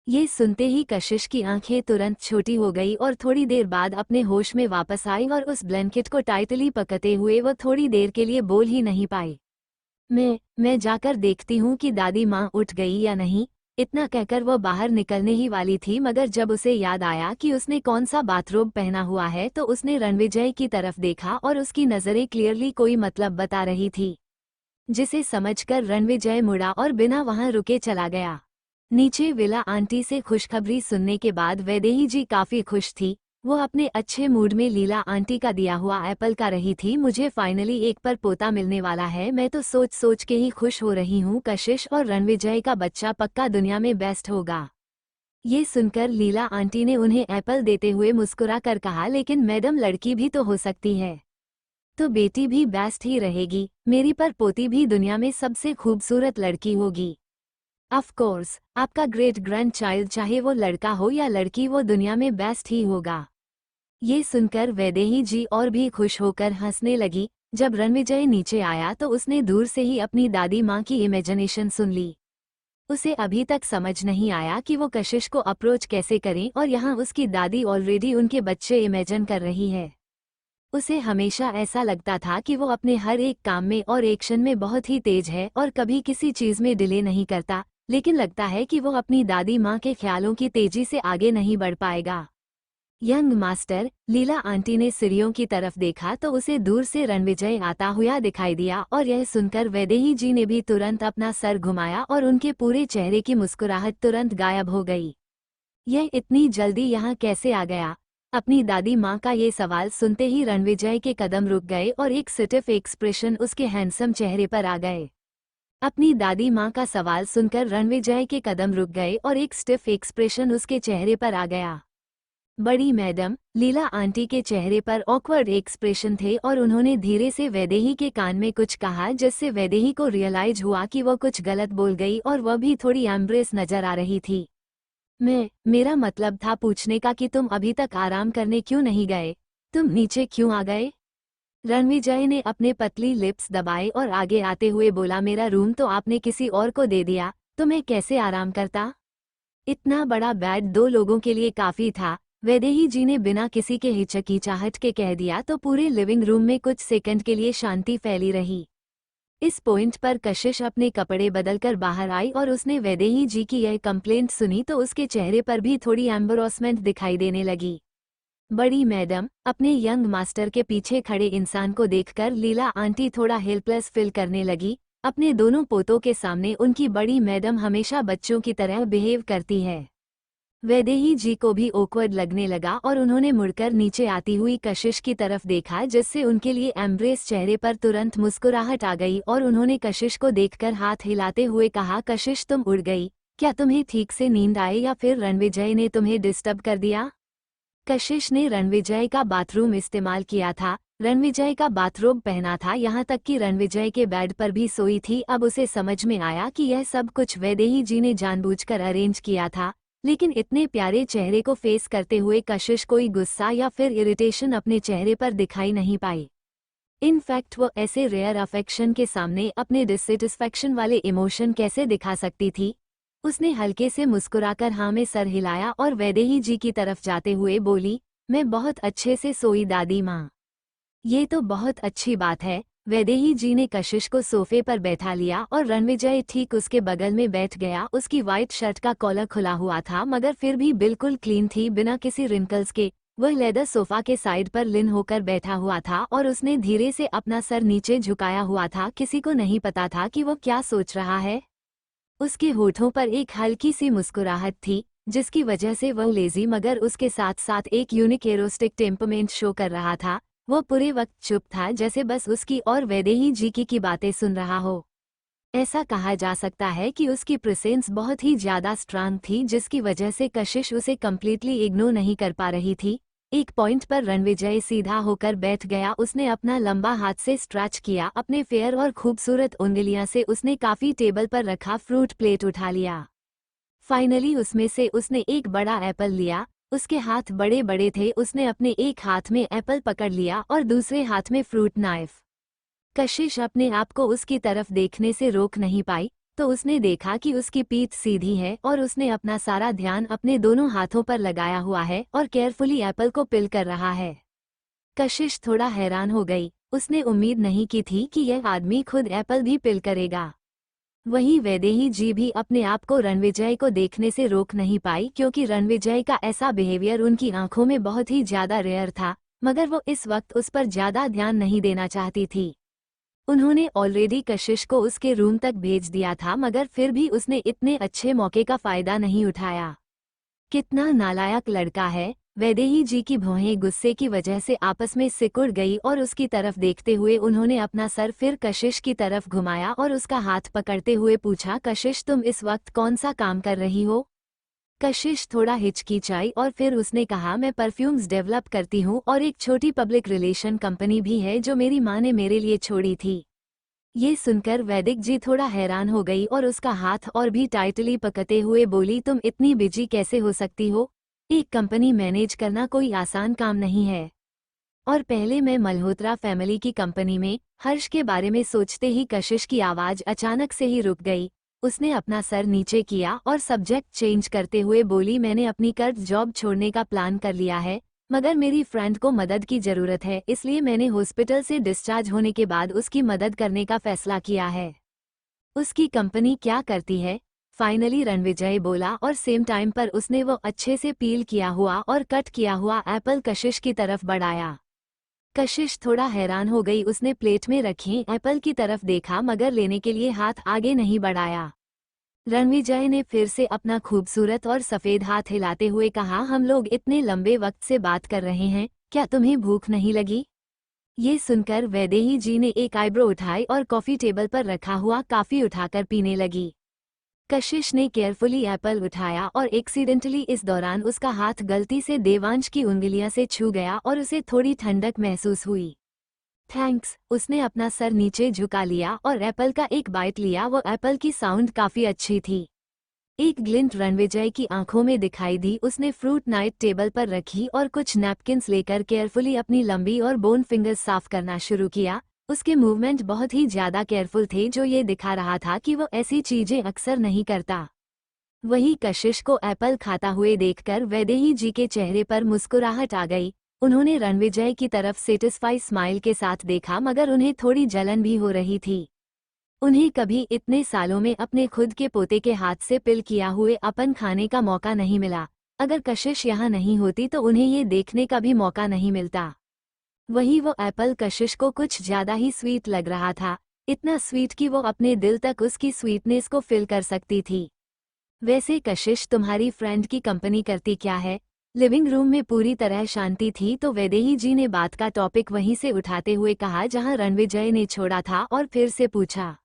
ये सुनते ही कशिश की आंखें तुरंत छोटी हो गई और थोड़ी देर बाद अपने होश में वापस आई और उस ब्लैंकेट को टाइटली पकड़ते हुए वो थोड़ी देर के लिए बोल ही नहीं पाई। मैं जाकर देखती हूँ कि दादी माँ उठ गई या नहीं। इतना कहकर वो बाहर निकलने ही वाली थी, मगर जब उसे याद आया कि उसने कौन सा बाथरोब पहना हुआ है तो उसने रणविजय की तरफ देखा और उसकी नजरें क्लियरली कोई मतलब बता रही थी, जिसे समझकर रणविजय मुड़ा और बिना वहां रुके चला गया। नीचे विला आंटी से खुशखबरी सुनने के बाद वैदेही जी काफी खुश थी। वो अपने अच्छे मूड में लीला आंटी का दिया हुआ एप्पल खा रही थी। मुझे फाइनली एक पर पोता मिलने वाला है, मैं तो सोच सोच के ही खुश हो रही हूँ। कशिश और रणविजय का बच्चा पक्का दुनिया में बेस्ट होगा। ये सुनकर लीला आंटी ने उन्हें एप्पल देते हुए मुस्कुरा कर कहा, लेकिन मैडम लड़की भी तो हो सकती है, तो बेटी भी बेस्ट ही रहेगी। मेरी पर पोती भी दुनिया में सबसे खूबसूरत लड़की होगी। ऑफ कोर्स आपका ग्रेट ग्रैंड चाइल्ड, चाहे वो लड़का हो या लड़की, वो दुनिया में बेस्ट ही होगा। ये सुनकर वैदेही जी और भी खुश होकर हंसने लगी। जब रणविजय नीचे आया तो उसने दूर से ही अपनी दादी माँ की इमेजिनेशन सुन ली। उसे अभी तक समझ नहीं आया कि वो कशिश को अप्रोच कैसे करें और यहाँ उसकी दादी ऑलरेडी उनके बच्चे इमेजिन कर रही है। उसे हमेशा ऐसा लगता था कि वो अपने हर एक काम में और एक्शन में बहुत ही तेज है और कभी किसी चीज में डिले नहीं करता, लेकिन लगता है कि वो अपनी दादी माँ के ख्यालों की तेजी से आगे नहीं बढ़ पाएगा। यंग मास्टर, लीला आंटी ने सीढ़ियों की तरफ देखा तो उसे दूर से रणविजय आता हुआ दिखाई दिया और यह सुनकर वैदेही जी ने भी तुरंत अपना सर घुमाया और उनके पूरे चेहरे की मुस्कुराहट तुरंत गायब हो गई। यह इतनी जल्दी यहाँ कैसे आ गया? अपनी दादी माँ का ये सवाल सुनते ही रणविजय के कदम रुक गए और एक स्टिफ एक्सप्रेशन उसके हैंडसम चेहरे पर आ गए। अपनी दादी माँ का सवाल सुनकर रणविजय के कदम रुक गए और एक स्टिफ एक्सप्रेशन उसके चेहरे पर आ गया। बड़ी मैडम, लीला आंटी के चेहरे पर ऑकवर्ड एक्सप्रेशन थे और उन्होंने धीरे से वैदेही के कान में कुछ कहा, जिससे वैदेही को रियलाइज हुआ कि वो कुछ गलत बोल गई और वह भी थोड़ी एम्ब्रेस नजर आ रही थी। मेरा मतलब था पूछने का कि तुम अभी तक आराम करने क्यों नहीं गए? तुम नीचे क्यों आ गए? रणविजय ने अपने पतली लिप्स दबाए और आगे आते हुए बोला, मेरा रूम तो आपने किसी और को दे दिया, तो मैं कैसे आराम करता? इतना बड़ा बेड 2 लोगों के लिए काफी था। वैदेही जी ने बिना किसी के हिचकिचाहट के कह दिया तो पूरे लिविंग रूम में कुछ सेकंड के लिए शांति फैली रही। इस पॉइंट पर कशिश अपने कपड़े बदलकर बाहर आई और उसने वैदेही जी की यह कंप्लेंट सुनी तो उसके चेहरे पर भी थोड़ी एम्बेरसमेंट दिखाई देने लगी। बड़ी मैडम, अपने यंग मास्टर के पीछे खड़े इंसान को देखकर लीला आंटी थोड़ा हेल्पलेस फील करने लगी। अपने दोनों पोतों के सामने उनकी बड़ी मैडम हमेशा बच्चों की तरह बिहेव करती है। वैदेही जी को भी ऑकवर्ड लगने लगा और उन्होंने मुड़कर नीचे आती हुई कशिश की तरफ देखा, जिससे उनके लिए एम्ब्रेस चेहरे पर तुरंत मुस्कुराहट आ गई और उन्होंने कशिश को देखकर हाथ हिलाते हुए कहा, कशिश तुम उड़ गई, क्या तुम्हें ठीक से नींद आई या फिर रणविजय ने तुम्हें डिस्टर्ब कर दिया? कशिश ने रणविजय का बाथरूम इस्तेमाल किया था, रणविजय का बाथरोब पहना था, यहाँ तक कि रणविजय के बेड पर भी सोई थी। अब उसे समझ में आया कि यह सब कुछ वैदेही जी ने जानबूझकर अरेंज किया था, लेकिन इतने प्यारे चेहरे को फेस करते हुए कशिश कोई गुस्सा या फिर इरिटेशन अपने चेहरे पर दिखाई नहीं पाई। इनफैक्ट वो ऐसे रेयर अफेक्शन के सामने अपने डिससेटिस्फैक्शन वाले इमोशन कैसे दिखा सकती थी? उसने हल्के से मुस्कुराकर हाँ में सर हिलाया और वैदेही जी की तरफ जाते हुए बोली, मैं बहुत अच्छे से सोई दादी माँ। ये तो बहुत अच्छी बात है। वैदेही जी ने कशिश को सोफे पर बैठा लिया और रणविजय ठीक उसके बगल में बैठ गया। उसकी व्हाइट शर्ट का कॉलर खुला हुआ था मगर फिर भी बिल्कुल क्लीन थी, बिना किसी रिंकल्स के। वह लेदर सोफा के साइड पर लिन होकर बैठा हुआ था और उसने धीरे से अपना सर नीचे झुकाया हुआ था। किसी को नहीं पता था कि वो क्या सोच रहा है। उसके होठों पर एक हल्की सी मुस्कुराहट थी, जिसकी वजह से वह लेजी मगर उसके साथ साथ एक यूनिक एरोस्टिक टेम्परमेंट शो कर रहा था। वो पूरे वक्त चुप था, जैसे बस उसकी और वैदेही जी की बातें सुन रहा हो। ऐसा कहा जा सकता है कि उसकी प्रेजेंस बहुत ही ज्यादा स्ट्रांग थी, जिसकी वजह से कशिश उसे कम्प्लीटली इग्नोर नहीं कर पा रही थी। एक पॉइंट पर रणविजय सीधा होकर बैठ गया। उसने अपना लंबा हाथ से स्ट्रेच किया, अपने फेयर और खूबसूरत उंगलियां से उसने काफी टेबल पर रखा फ्रूट प्लेट उठा लिया। फाइनली उसमें से उसने एक बड़ा एप्पल लिया। उसके हाथ बड़े बड़े थे। उसने अपने एक हाथ में एप्पल पकड़ लिया और दूसरे हाथ में फ्रूट नाइफ। कशिश अपने आप को उसकी तरफ देखने से रोक नहीं पाई, तो उसने देखा कि उसकी पीठ सीधी है और उसने अपना सारा ध्यान अपने दोनों हाथों पर लगाया हुआ है और केयरफुली एप्पल को पिल कर रहा है। कशिश थोड़ा हैरान हो गई। उसने उम्मीद नहीं की थी कि यह आदमी खुद एप्पल भी पिल करेगा। वहीं वैदेही जी भी अपने आप को रणविजय को देखने से रोक नहीं पाई, क्योंकि रणविजय का ऐसा बिहेवियर उनकी आंखों में बहुत ही ज्यादा रेयर था, मगर वो इस वक्त उस पर ज्यादा ध्यान नहीं देना चाहती थी। उन्होंने ऑलरेडी कशिश को उसके रूम तक भेज दिया था, मगर फिर भी उसने इतने अच्छे मौके का फायदा नहीं उठाया। कितना नालायक लड़का है। वैदेही जी की भौहें गुस्से की वजह से आपस में सिकुड़ गई और उसकी तरफ देखते हुए उन्होंने अपना सर फिर कशिश की तरफ घुमाया और उसका हाथ पकड़ते हुए पूछा, कशिश तुम इस वक्त कौन सा काम कर रही हो? कशिश थोड़ा हिचकिचाई और फिर उसने कहा, मैं परफ्यूम्स डेवलप करती हूँ और एक छोटी पब्लिक रिलेशन कंपनी भी है जो मेरी माँ ने मेरे लिए छोड़ी थी। ये सुनकर वैदिक जी थोड़ा हैरान हो गई और उसका हाथ और भी टाइटली पकड़ते हुए बोली, तुम इतनी बिजी कैसे हो सकती हो? एक कंपनी मैनेज करना कोई आसान काम नहीं है। और पहले मैं मल्होत्रा फैमिली की कंपनी में। हर्ष के बारे में सोचते ही कशिश की आवाज अचानक से ही रुक गई। उसने अपना सर नीचे किया और सब्जेक्ट चेंज करते हुए बोली, मैंने अपनी कर्ज जॉब छोड़ने का प्लान कर लिया है, मगर मेरी फ्रेंड को मदद की जरूरत है, इसलिए मैंने हॉस्पिटल से डिस्चार्ज होने के बाद उसकी मदद करने का फैसला किया है। उसकी कंपनी क्या करती है? फाइनली रणविजय बोला और सेम टाइम पर उसने वो अच्छे से पील किया हुआ और कट किया हुआ एप्पल कशिश की तरफ बढ़ाया। कशिश थोड़ा हैरान हो गई। उसने प्लेट में रखे एप्पल की तरफ देखा, मगर लेने के लिए हाथ आगे नहीं बढ़ाया। रणविजय ने फिर से अपना खूबसूरत और सफेद हाथ हिलाते हुए कहा, हम लोग इतने लंबे वक्त से बात कर रहे हैं, क्या तुम्हें भूख नहीं लगी? ये सुनकर वैदेही जी ने एक आईब्रो उठाई और कॉफी टेबल पर रखा हुआ कॉफी उठाकर पीने लगी। कशिश ने केयरफुली एप्पल उठाया और एक्सीडेंटली इस दौरान उसका हाथ गलती से देवांश की उंगलियां से छू गया और उसे थोड़ी ठंडक महसूस हुई। थैंक्स। उसने अपना सर नीचे झुका लिया और एप्पल का एक बाइट लिया। वो एप्पल की साउंड काफी अच्छी थी। एक ग्लिंट रणविजय की आंखों में दिखाई दी। उसने फ्रूट नाइट टेबल पर रखी और कुछ नैपकिन्स लेकर केयरफुली अपनी लंबी और बोन फिंगर्स साफ करना शुरू किया। उसके मूवमेंट बहुत ही ज्यादा केयरफुल थे, जो ये दिखा रहा था कि वो ऐसी चीजें अक्सर नहीं करता। वही कशिश को एप्पल खाता हुए देखकर वैदेही जी के चेहरे पर मुस्कुराहट आ गई। उन्होंने रणविजय की तरफ सेटिस्फाई स्माइल के साथ देखा, मगर उन्हें थोड़ी जलन भी हो रही थी। उन्हें कभी इतने सालों में अपने खुद के पोते के हाथ से पिल किया हुए अपन खाने का मौका नहीं मिला। अगर कशिश यहाँ नहीं होती तो उन्हें ये देखने का भी मौका नहीं मिलता। वही वो एप्पल कशिश को कुछ ज्यादा ही स्वीट लग रहा था, इतना स्वीट कि वो अपने दिल तक उसकी स्वीटनेस को फिल कर सकती थी। वैसे कशिश, तुम्हारी फ्रेंड की कंपनी करती क्या है? लिविंग रूम में पूरी तरह शांति थी, तो वैदेही जी ने बात का टॉपिक वहीं से उठाते हुए कहा जहां रणविजय ने छोड़ा था, और फिर से पूछा,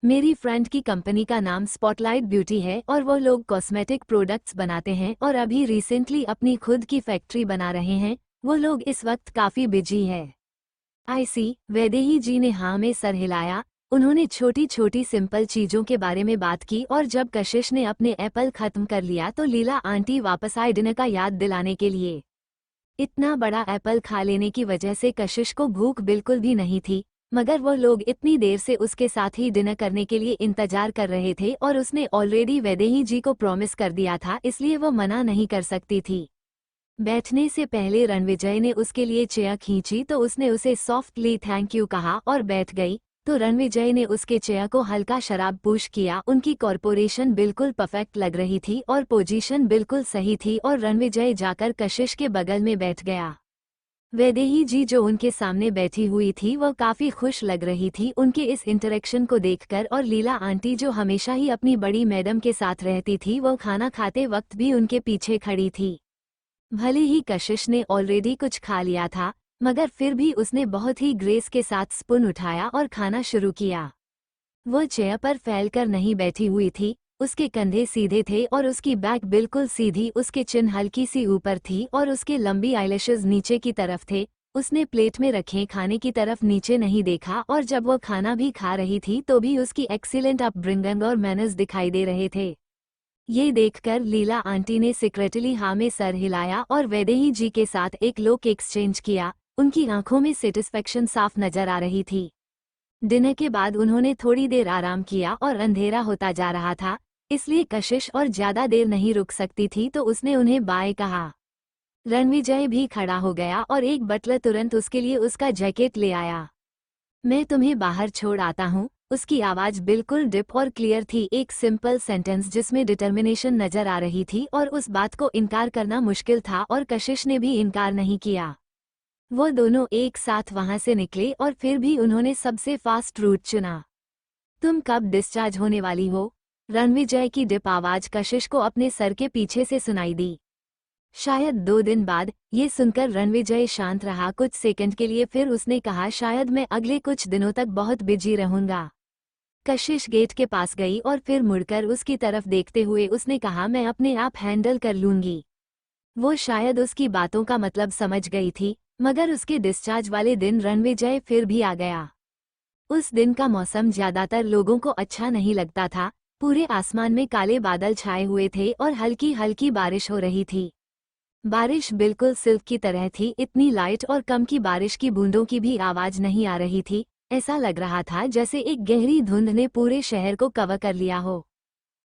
मेरी फ्रेंड की कंपनी का नाम स्पॉटलाइट ब्यूटी है और वो लोग कॉस्मेटिक प्रोडक्ट्स बनाते हैं और अभी रिसेंटली अपनी खुद की फैक्ट्री बना रहे हैं। वो लोग इस वक्त काफी बिजी है। आई सी। वैदेही जी ने हाँ में सर हिलाया। उन्होंने छोटी छोटी सिंपल चीजों के बारे में बात की और जब कशिश ने अपने एप्पल खत्म कर लिया तो लीला आंटी वापस आए डिनर का याद दिलाने के लिए। इतना बड़ा एप्पल खा लेने की वजह से कशिश को भूख बिल्कुल भी नहीं थी, मगर वो लोग इतनी देर से उसके साथ ही डिनर करने के लिए इंतजार कर रहे थे और उसने ऑलरेडी वैदेही जी को प्रॉमिस कर दिया था, इसलिए वो मना नहीं कर सकती थी। बैठने से पहले रणविजय ने उसके लिए चेयर खींची तो उसने उसे सॉफ्टली थैंक यू कहा और बैठ गई, तो रणविजय ने उसके चेयर को हल्का शराब पुश किया। उनकी कॉर्पोरेशन बिल्कुल परफेक्ट लग रही थी और पोजीशन बिल्कुल सही थी और रणविजय जाकर कशिश के बगल में बैठ गया। वैदेही जी जो उनके सामने बैठी हुई थी वो काफी खुश लग रही थी उनके इस इंटरेक्शन को देखकर, और लीला आंटी जो हमेशा ही अपनी बड़ी मैडम के साथ रहती थी वो खाना खाते वक्त भी उनके पीछे खड़ी थी। भले ही कशिश ने ऑलरेडी कुछ खा लिया था, मगर फिर भी उसने बहुत ही ग्रेस के साथ स्पून उठाया और खाना शुरू किया। वो चेयर पर फैलकर नहीं बैठी हुई थी, उसके कंधे सीधे थे और उसकी बैक बिल्कुल सीधी, उसके चिन हल्की सी ऊपर थी और उसके लंबी आईलैशेस नीचे की तरफ थे। उसने प्लेट में रखे खाने की तरफ नीचे नहीं देखा और जब वो खाना भी खा रही थी तो भी उसकी एक्सीलेंट अपब्रिंगिंग और मैनर्स दिखाई दे रहे थे। ये देखकर लीला आंटी ने सिक्रेटली हाँ में सर हिलाया और वैदेही जी के साथ एक लुक एक्सचेंज किया। उनकी आंखों में सेटिस्फेक्शन साफ नजर आ रही थी। डिनर के बाद उन्होंने थोड़ी देर आराम किया और अंधेरा होता जा रहा था, इसलिए कशिश और ज्यादा देर नहीं रुक सकती थी तो उसने उन्हें बाय कहा। रणविजय भी खड़ा हो गया और एक बटलर तुरंत उसके लिए उसका जैकेट ले आया। मैं तुम्हें बाहर छोड़ आता हूँ। उसकी आवाज बिल्कुल डिप और क्लियर थी, एक सिंपल सेंटेंस जिसमें डिटर्मिनेशन नजर आ रही थी और उस बात को इनकार करना मुश्किल था और कशिश ने भी इनकार नहीं किया। वो दोनों एक साथ वहां से निकले और फिर भी उन्होंने सबसे फास्ट रूट चुना। तुम कब डिस्चार्ज होने वाली हो? रणविजय की डिप आवाज कशिश को अपने सर के पीछे से सुनाई दी। शायद 2 दिन बाद। ये सुनकर रणविजय शांत रहा कुछ सेकंड के लिए, फिर उसने कहा शायद मैं अगले कुछ दिनों तक बहुत बिजी रहूंगा। कशिश गेट के पास गई और फिर मुड़कर उसकी तरफ देखते हुए उसने कहा मैं अपने आप हैंडल कर लूंगी। वो शायद उसकी बातों का मतलब समझ गई थी, मगर उसके डिस्चार्ज वाले दिन रणविजय फिर भी आ गया। उस दिन का मौसम ज्यादातर लोगों को अच्छा नहीं लगता था। पूरे आसमान में काले बादल छाए हुए थे और हल्की हल्की बारिश हो रही थी। बारिश बिल्कुल सिल्क की तरह थी, इतनी लाइट और कम की बारिश की बूंदों की भी आवाज नहीं आ रही थी। ऐसा लग रहा था जैसे एक गहरी धुंध ने पूरे शहर को कवर कर लिया हो।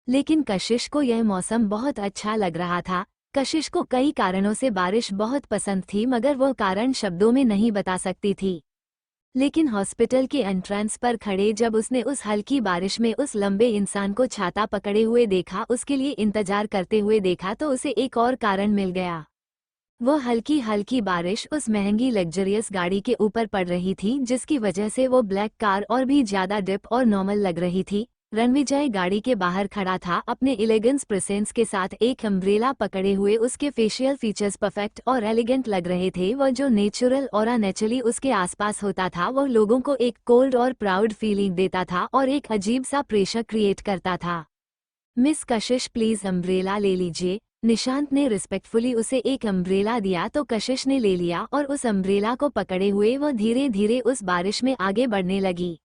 लेकिन कशिश को यह मौसम बहुत अच्छा लग रहा था। कशिश को कई कारणों से बारिश बहुत पसंद थी, मगर वो कारण शब्दों में नहीं बता सकती थी। लेकिन हॉस्पिटल के एंट्रेंस पर खड़े जब उसने उस हल्की बारिश में उस लंबे इंसान को छाता पकड़े हुए देखा, उसके लिए इंतजार करते हुए देखा, तो उसे एक और कारण मिल गया। वो हल्की हल्की बारिश उस महंगी लग्जरियस गाड़ी के ऊपर पड़ रही थी, जिसकी वजह से वो ब्लैक कार और भी ज्यादा डिप और नॉर्मल लग रही थी। रणविजय गाड़ी के बाहर खड़ा था, अपने एलिगेंस प्रेजेंस के साथ एक अम्ब्रेला पकड़े हुए। उसके फेशियल फीचर्स परफेक्ट और एलिगेंट लग रहे थे। वह जो नेचुरल ऑरा नेचुरली उसके आसपास होता था, वो लोगों को एक कोल्ड और प्राउड फीलिंग देता था और एक अजीब सा प्रेशर क्रिएट करता था। मिस कशिश प्लीज अम्ब्रेला ले लीजिए। निशांत ने रिस्पेक्टफुली उसे एक अम्ब्रेला दिया तो कशिश ने ले लिया और उस अम्ब्रेला को पकड़े हुए वो धीरे धीरे उस बारिश में आगे बढ़ने लगी।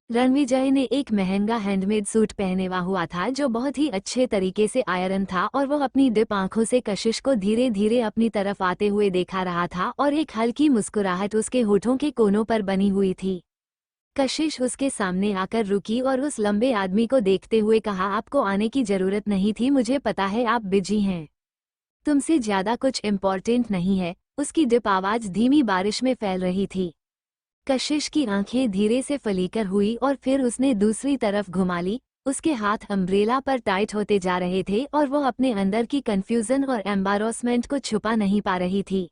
रणविजय ने एक महंगा हैंडमेड सूट पहनेवा हुआ था जो बहुत ही अच्छे तरीके से आयरन था और वो अपनी डिप आंखों से कशिश को धीरे धीरे अपनी तरफ आते हुए देखा रहा था और एक हल्की मुस्कुराहट उसके होठों के कोनों पर बनी हुई थी। कशिश उसके सामने आकर रुकी और उस लंबे आदमी को देखते हुए कहा आपको आने की जरूरत नहीं थी, मुझे पता है आप बिजी हैं। तुमसे ज्यादा कुछ इम्पोर्टेंट नहीं है। उसकी डिप आवाज धीमी बारिश में फैल रही थी। कशिश की आंखें धीरे से फलीकर हुई और फिर उसने दूसरी तरफ घुमा ली। उसके हाथ अम्ब्रेला पर टाइट होते जा रहे थे और वो अपने अंदर की कंफ्यूजन और एम्बारसमेंट को छुपा नहीं पा रही थी।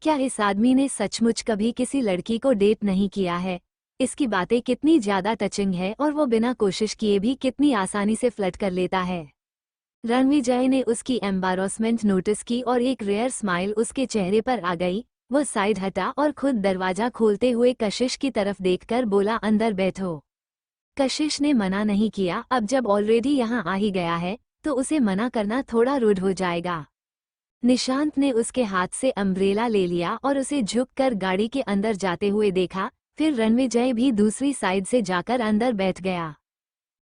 क्या इस आदमी ने सचमुच कभी किसी लड़की को डेट नहीं किया है? इसकी बातें कितनी ज्यादा टचिंग है और वो बिना कोशिश किए भी कितनी आसानी से फ्लर्ट कर लेता है। रणविजय ने उसकी एम्बारसमेंट नोटिस की और एक रेयर स्माइल उसके चेहरे पर आ गई। वो साइड हटा और खुद दरवाजा खोलते हुए कशिश की तरफ देखकर बोला अंदर बैठो। कशिश ने मना नहीं किया, अब जब ऑलरेडी यहाँ आ ही गया है तो उसे मना करना थोड़ा रूड हो जाएगा। निशांत ने उसके हाथ से अम्ब्रेला ले लिया और उसे झुककर गाड़ी के अंदर जाते हुए देखा। फिर रणविजय भी दूसरी साइड से जाकर अंदर बैठ गया।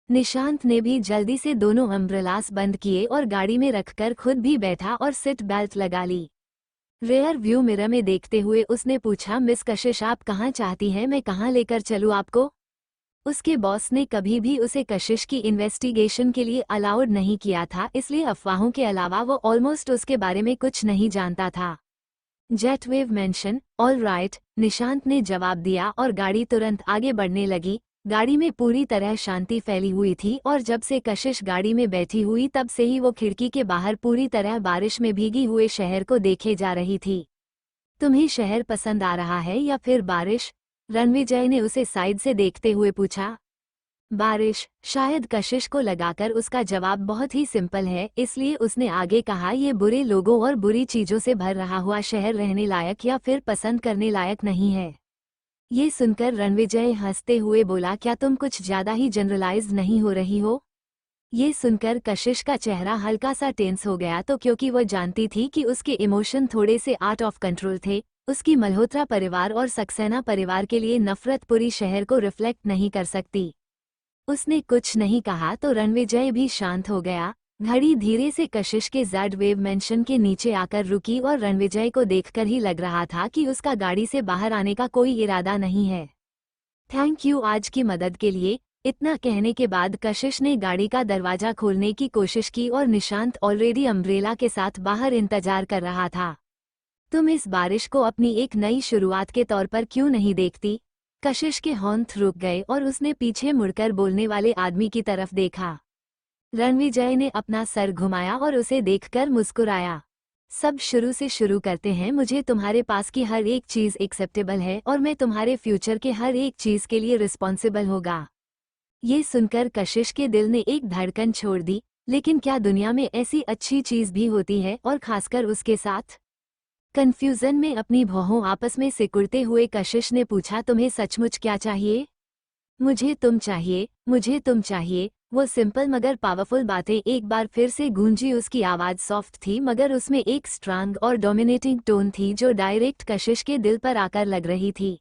निशांत ने भी जल्दी से दोनों अम्ब्रेलास बंद किए और गाड़ी में रखकर खुद भी बैठा और सीट बेल्ट लगा ली। रेयर व्यू मिरर में देखते हुए उसने पूछा मिस कशिश आप कहाँ चाहती हैं, मैं कहाँ लेकर चलूँ आपको? उसके बॉस ने कभी भी उसे कशिश की इन्वेस्टिगेशन के लिए अलाउड नहीं किया था, इसलिए अफवाहों के अलावा वो ऑलमोस्ट उसके बारे में कुछ नहीं जानता था। जेटवेव मेंशन। ऑल राइट, निशांत ने जवाब दिया और गाड़ी तुरंत आगे बढ़ने लगी। गाड़ी में पूरी तरह शांति फैली हुई थी और जब से कशिश गाड़ी में बैठी हुई तब से ही वो खिड़की के बाहर पूरी तरह बारिश में भीगी हुए शहर को देखे जा रही थी। तुम्हें शहर पसंद आ रहा है या फिर बारिश? रणविजय ने उसे साइड से देखते हुए पूछा। बारिश। शायद कशिश को लगाकर उसका जवाब बहुत ही सिंपल है, इसलिए उसने आगे कहा ये बुरे लोगों और बुरी चीजों से भर रहा हुआ शहर रहने लायक या फिर पसंद करने लायक नहीं है। ये सुनकर रणविजय हंसते हुए बोला क्या तुम कुछ ज्यादा ही जनरलाइज नहीं हो रही हो? ये सुनकर कशिश का चेहरा हल्का सा टेंस हो गया तो क्योंकि वह जानती थी कि उसके इमोशन थोड़े से आउट ऑफ कंट्रोल थे। उसकी मल्होत्रा परिवार और सक्सेना परिवार के लिए नफरत पूरी शहर को रिफ्लेक्ट नहीं कर सकती। उसने कुछ नहीं कहा तो रणविजय भी शांत हो गया। घड़ी धीरे से कशिश के जेड वेव मेंशन के नीचे आकर रुकी और रणविजय को देखकर ही लग रहा था कि उसका गाड़ी से बाहर आने का कोई इरादा नहीं है। थैंक यू आज की मदद के लिए। इतना कहने के बाद कशिश ने गाड़ी का दरवाजा खोलने की कोशिश की और निशांत ऑलरेडी अम्ब्रेला के साथ बाहर इंतजार कर रहा था। तुम इस बारिश को अपनी एक नई शुरुआत के तौर पर क्यों नहीं देखती? कशिश के होंठ रुक गए और उसने पीछे मुड़कर बोलने वाले आदमी की तरफ देखा। रणविजय ने अपना सर घुमाया और उसे देखकर मुस्कुराया। सब शुरू से शुरू करते हैं। मुझे तुम्हारे पास की हर एक चीज एक्सेप्टेबल है और मैं तुम्हारे फ्यूचर के हर एक चीज के लिए रिस्पॉन्सिबल होगा। ये सुनकर कशिश के दिल ने एक धड़कन छोड़ दी। लेकिन क्या दुनिया में ऐसी अच्छी चीज भी होती है, और खासकर उसके साथ? कंफ्यूजन में अपनी भौहों आपस में सिकुड़ते हुए कशिश ने पूछा, तुम्हें सचमुच क्या चाहिए? मुझे तुम चाहिए, मुझे तुम चाहिए। वो सिंपल मगर पावरफुल बातें एक बार फिर से गूंजी। उसकी आवाज सॉफ्ट थी मगर उसमें एक स्ट्रांग और डोमिनेटिंग टोन थी जो डायरेक्ट कशिश के दिल पर आकर लग रही थी।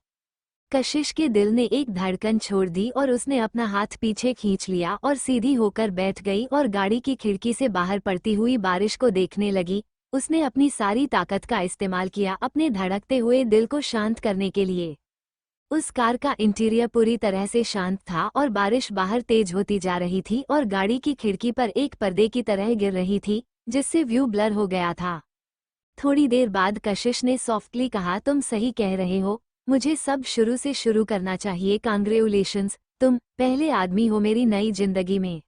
कशिश के दिल ने एक धड़कन छोड़ दी और उसने अपना हाथ पीछे खींच लिया और सीधी होकर बैठ गई और गाड़ी की खिड़की से बाहर पड़ती हुई बारिश को देखने लगी। उसने अपनी सारी ताकत का इस्तेमाल किया अपने धड़कते हुए दिल को शांत करने के लिए। उस कार का इंटीरियर पूरी तरह से शांत था और बारिश बाहर तेज होती जा रही थी और गाड़ी की खिड़की पर एक पर्दे की तरह गिर रही थी, जिससे व्यू ब्लर हो गया था। थोड़ी देर बाद कशिश ने सॉफ्टली कहा, तुम सही कह रहे हो, मुझे सब शुरू से शुरू करना चाहिए। कांग्रेचुलेशंस, तुम पहले आदमी हो मेरी नई जिंदगी में।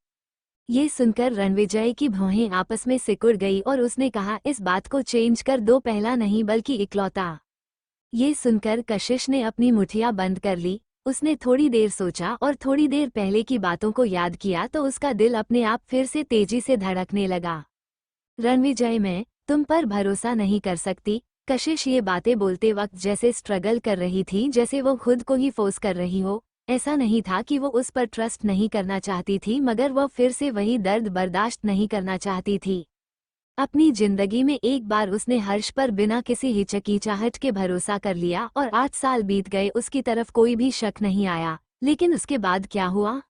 ये सुनकर रणविजय की भौहें आपस में सिकुड़ गई और उसने कहा, इस बात को चेंज कर दो, पहला नहीं बल्कि इकलौता। ये सुनकर कशिश ने अपनी मुठियां बंद कर ली। उसने थोड़ी देर सोचा और थोड़ी देर पहले की बातों को याद किया तो उसका दिल अपने आप फिर से तेजी से धड़कने लगा। रणविजय, मैं तुम पर भरोसा नहीं कर सकती। कशिश ये बातें बोलते वक्त जैसे स्ट्रगल कर रही थी, जैसे वो खुद को ही फोर्स कर रही हो। ऐसा नहीं था कि वो उस पर ट्रस्ट नहीं करना चाहती थी, मगर वो फिर से वही दर्द बर्दाश्त नहीं करना चाहती थी। अपनी जिंदगी में एक बार उसने हर्ष पर बिना किसी हिचकिचाहट के भरोसा कर लिया और 8 साल बीत गए, उसकी तरफ कोई भी शक नहीं आया। लेकिन उसके बाद क्या हुआ?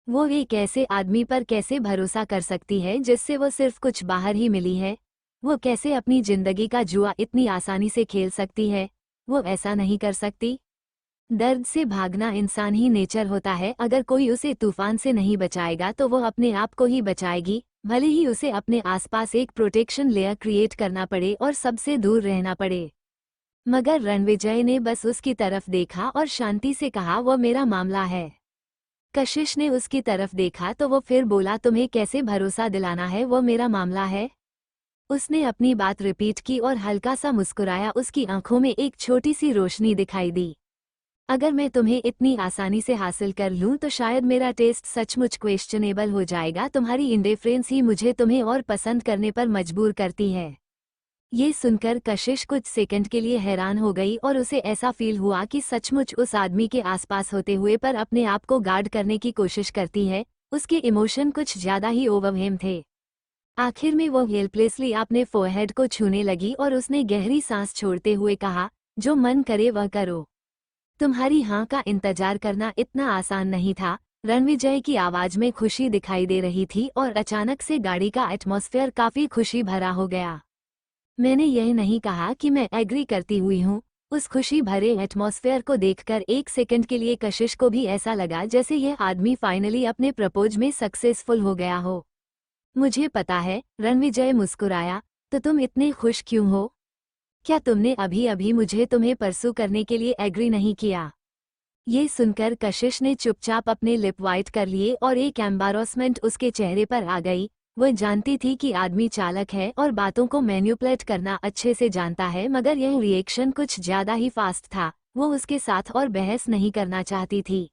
वो एक ऐसे आदमी पर कैसे भरोसा कर सकती है जिससे वो सिर्फ कुछ बाहर ही मिली है? वो कैसे अपनी जिंदगी का जुआ इतनी आसानी से खेल सकती है? वो ऐसा नहीं कर सकती। दर्द से भागना इंसान ही नेचर होता है। अगर कोई उसे तूफान से नहीं बचाएगा तो वो अपने आप को ही बचाएगी, भले ही उसे अपने आसपास एक प्रोटेक्शन लेयर क्रिएट करना पड़े और सबसे दूर रहना पड़े। मगर रणविजय ने बस उसकी तरफ देखा और शांति से कहा, वो मेरा मामला है। कशिश ने उसकी तरफ देखा तो वो फिर बोला, तुम्हें कैसे भरोसा दिलाना है वो मेरा मामला है? उसने अपनी बात रिपीट की और हल्का सा मुस्कुराया। उसकी आंखों में एक छोटी सी रोशनी दिखाई दी। अगर मैं तुम्हें इतनी आसानी से हासिल कर लूं तो शायद मेरा टेस्ट सचमुच क्वेश्चनेबल हो जाएगा। तुम्हारी इंडिफरेंस ही मुझे तुम्हें और पसंद करने पर मजबूर करती है। ये सुनकर कशिश कुछ सेकंड के लिए हैरान हो गई और उसे ऐसा फील हुआ कि सचमुच उस आदमी के आसपास होते हुए पर अपने आप को गार्ड करने की कोशिश करती है। उसके इमोशन कुछ ज्यादा ही ओवरवेल्म थे। आखिर में वो हेल्पलेसली अपने फोरहेड को छूने लगी और उसने गहरी सांस छोड़ते हुए कहा, जो मन करे वह करो। तुम्हारी हाँ का इंतजार करना इतना आसान नहीं था। रणविजय की आवाज में खुशी दिखाई दे रही थी और अचानक से गाड़ी का एटमॉस्फेयर काफी खुशी भरा हो गया। मैंने यह नहीं कहा कि मैं एग्री करती हुई हूँ। उस खुशी भरे एटमॉस्फेयर को देखकर एक सेकंड के लिए कशिश को भी ऐसा लगा जैसे यह आदमी फाइनली अपने प्रपोज में सक्सेसफुल हो गया हो। मुझे पता है, रणविजय मुस्कुराया, तो तुम इतने खुश क्यों हो? क्या तुमने अभी अभी मुझे तुम्हें परसू करने के लिए एग्री नहीं किया? ये सुनकर कशिश ने चुपचाप अपने लिप वाइट कर लिए और एक एम्बारसमेंट उसके चेहरे पर आ गई। वह जानती थी कि आदमी चालक है और बातों को मैन्युपुलेट करना अच्छे से जानता है, मगर यह रिएक्शन कुछ ज्यादा ही फास्ट था। वो उसके साथ और बहस नहीं करना चाहती थी।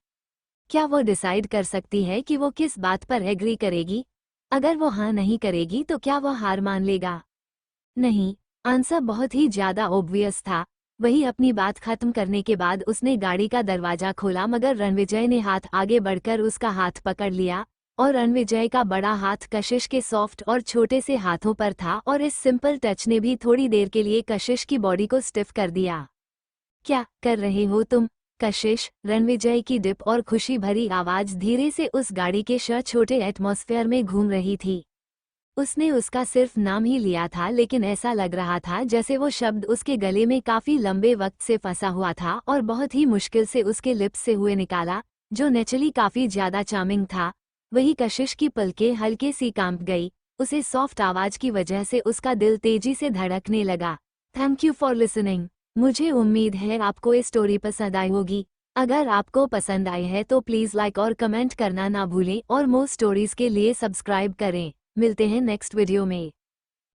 क्या वो डिसाइड कर सकती है कि वो किस बात पर एग्री करेगी? अगर वो हाँ नहीं करेगी तो क्या वह हार मान लेगा? नहीं। आंसर बहुत ही ज्यादा ऑब्वियस था। वही अपनी बात खत्म करने के बाद उसने गाड़ी का दरवाजा खोला, मगर रणविजय ने हाथ आगे बढ़कर उसका हाथ पकड़ लिया और रणविजय का बड़ा हाथ कशिश के सॉफ्ट और छोटे से हाथों पर था और इस सिंपल टच ने भी थोड़ी देर के लिए कशिश की बॉडी को स्टिफ कर दिया। क्या कर रहे हो तुम, कशिश? रणविजय की डिप और खुशी भरी आवाज धीरे से उस गाड़ी के छोटे एटमॉस्फेयर में घूम रही थी। उसने उसका सिर्फ नाम ही लिया था, लेकिन ऐसा लग रहा था जैसे वो शब्द उसके गले में काफी लंबे वक्त से फंसा हुआ था और बहुत ही मुश्किल से उसके लिप्स से हुए निकाला, जो नेचुरली काफी ज्यादा चार्मिंग था। वही कशिश की पलकें हल्के सी कांप गई। उसे सॉफ्ट आवाज की वजह से उसका दिल तेजी से धड़कने लगा। Thank you for listening. मुझे उम्मीद है आपको ये स्टोरी पसंद आई होगी। अगर आपको पसंद आई है तो प्लीज़ लाइक और कमेंट करना ना भूलें और मोर स्टोरीज के लिए सब्सक्राइब करें। मिलते हैं नेक्स्ट वीडियो में।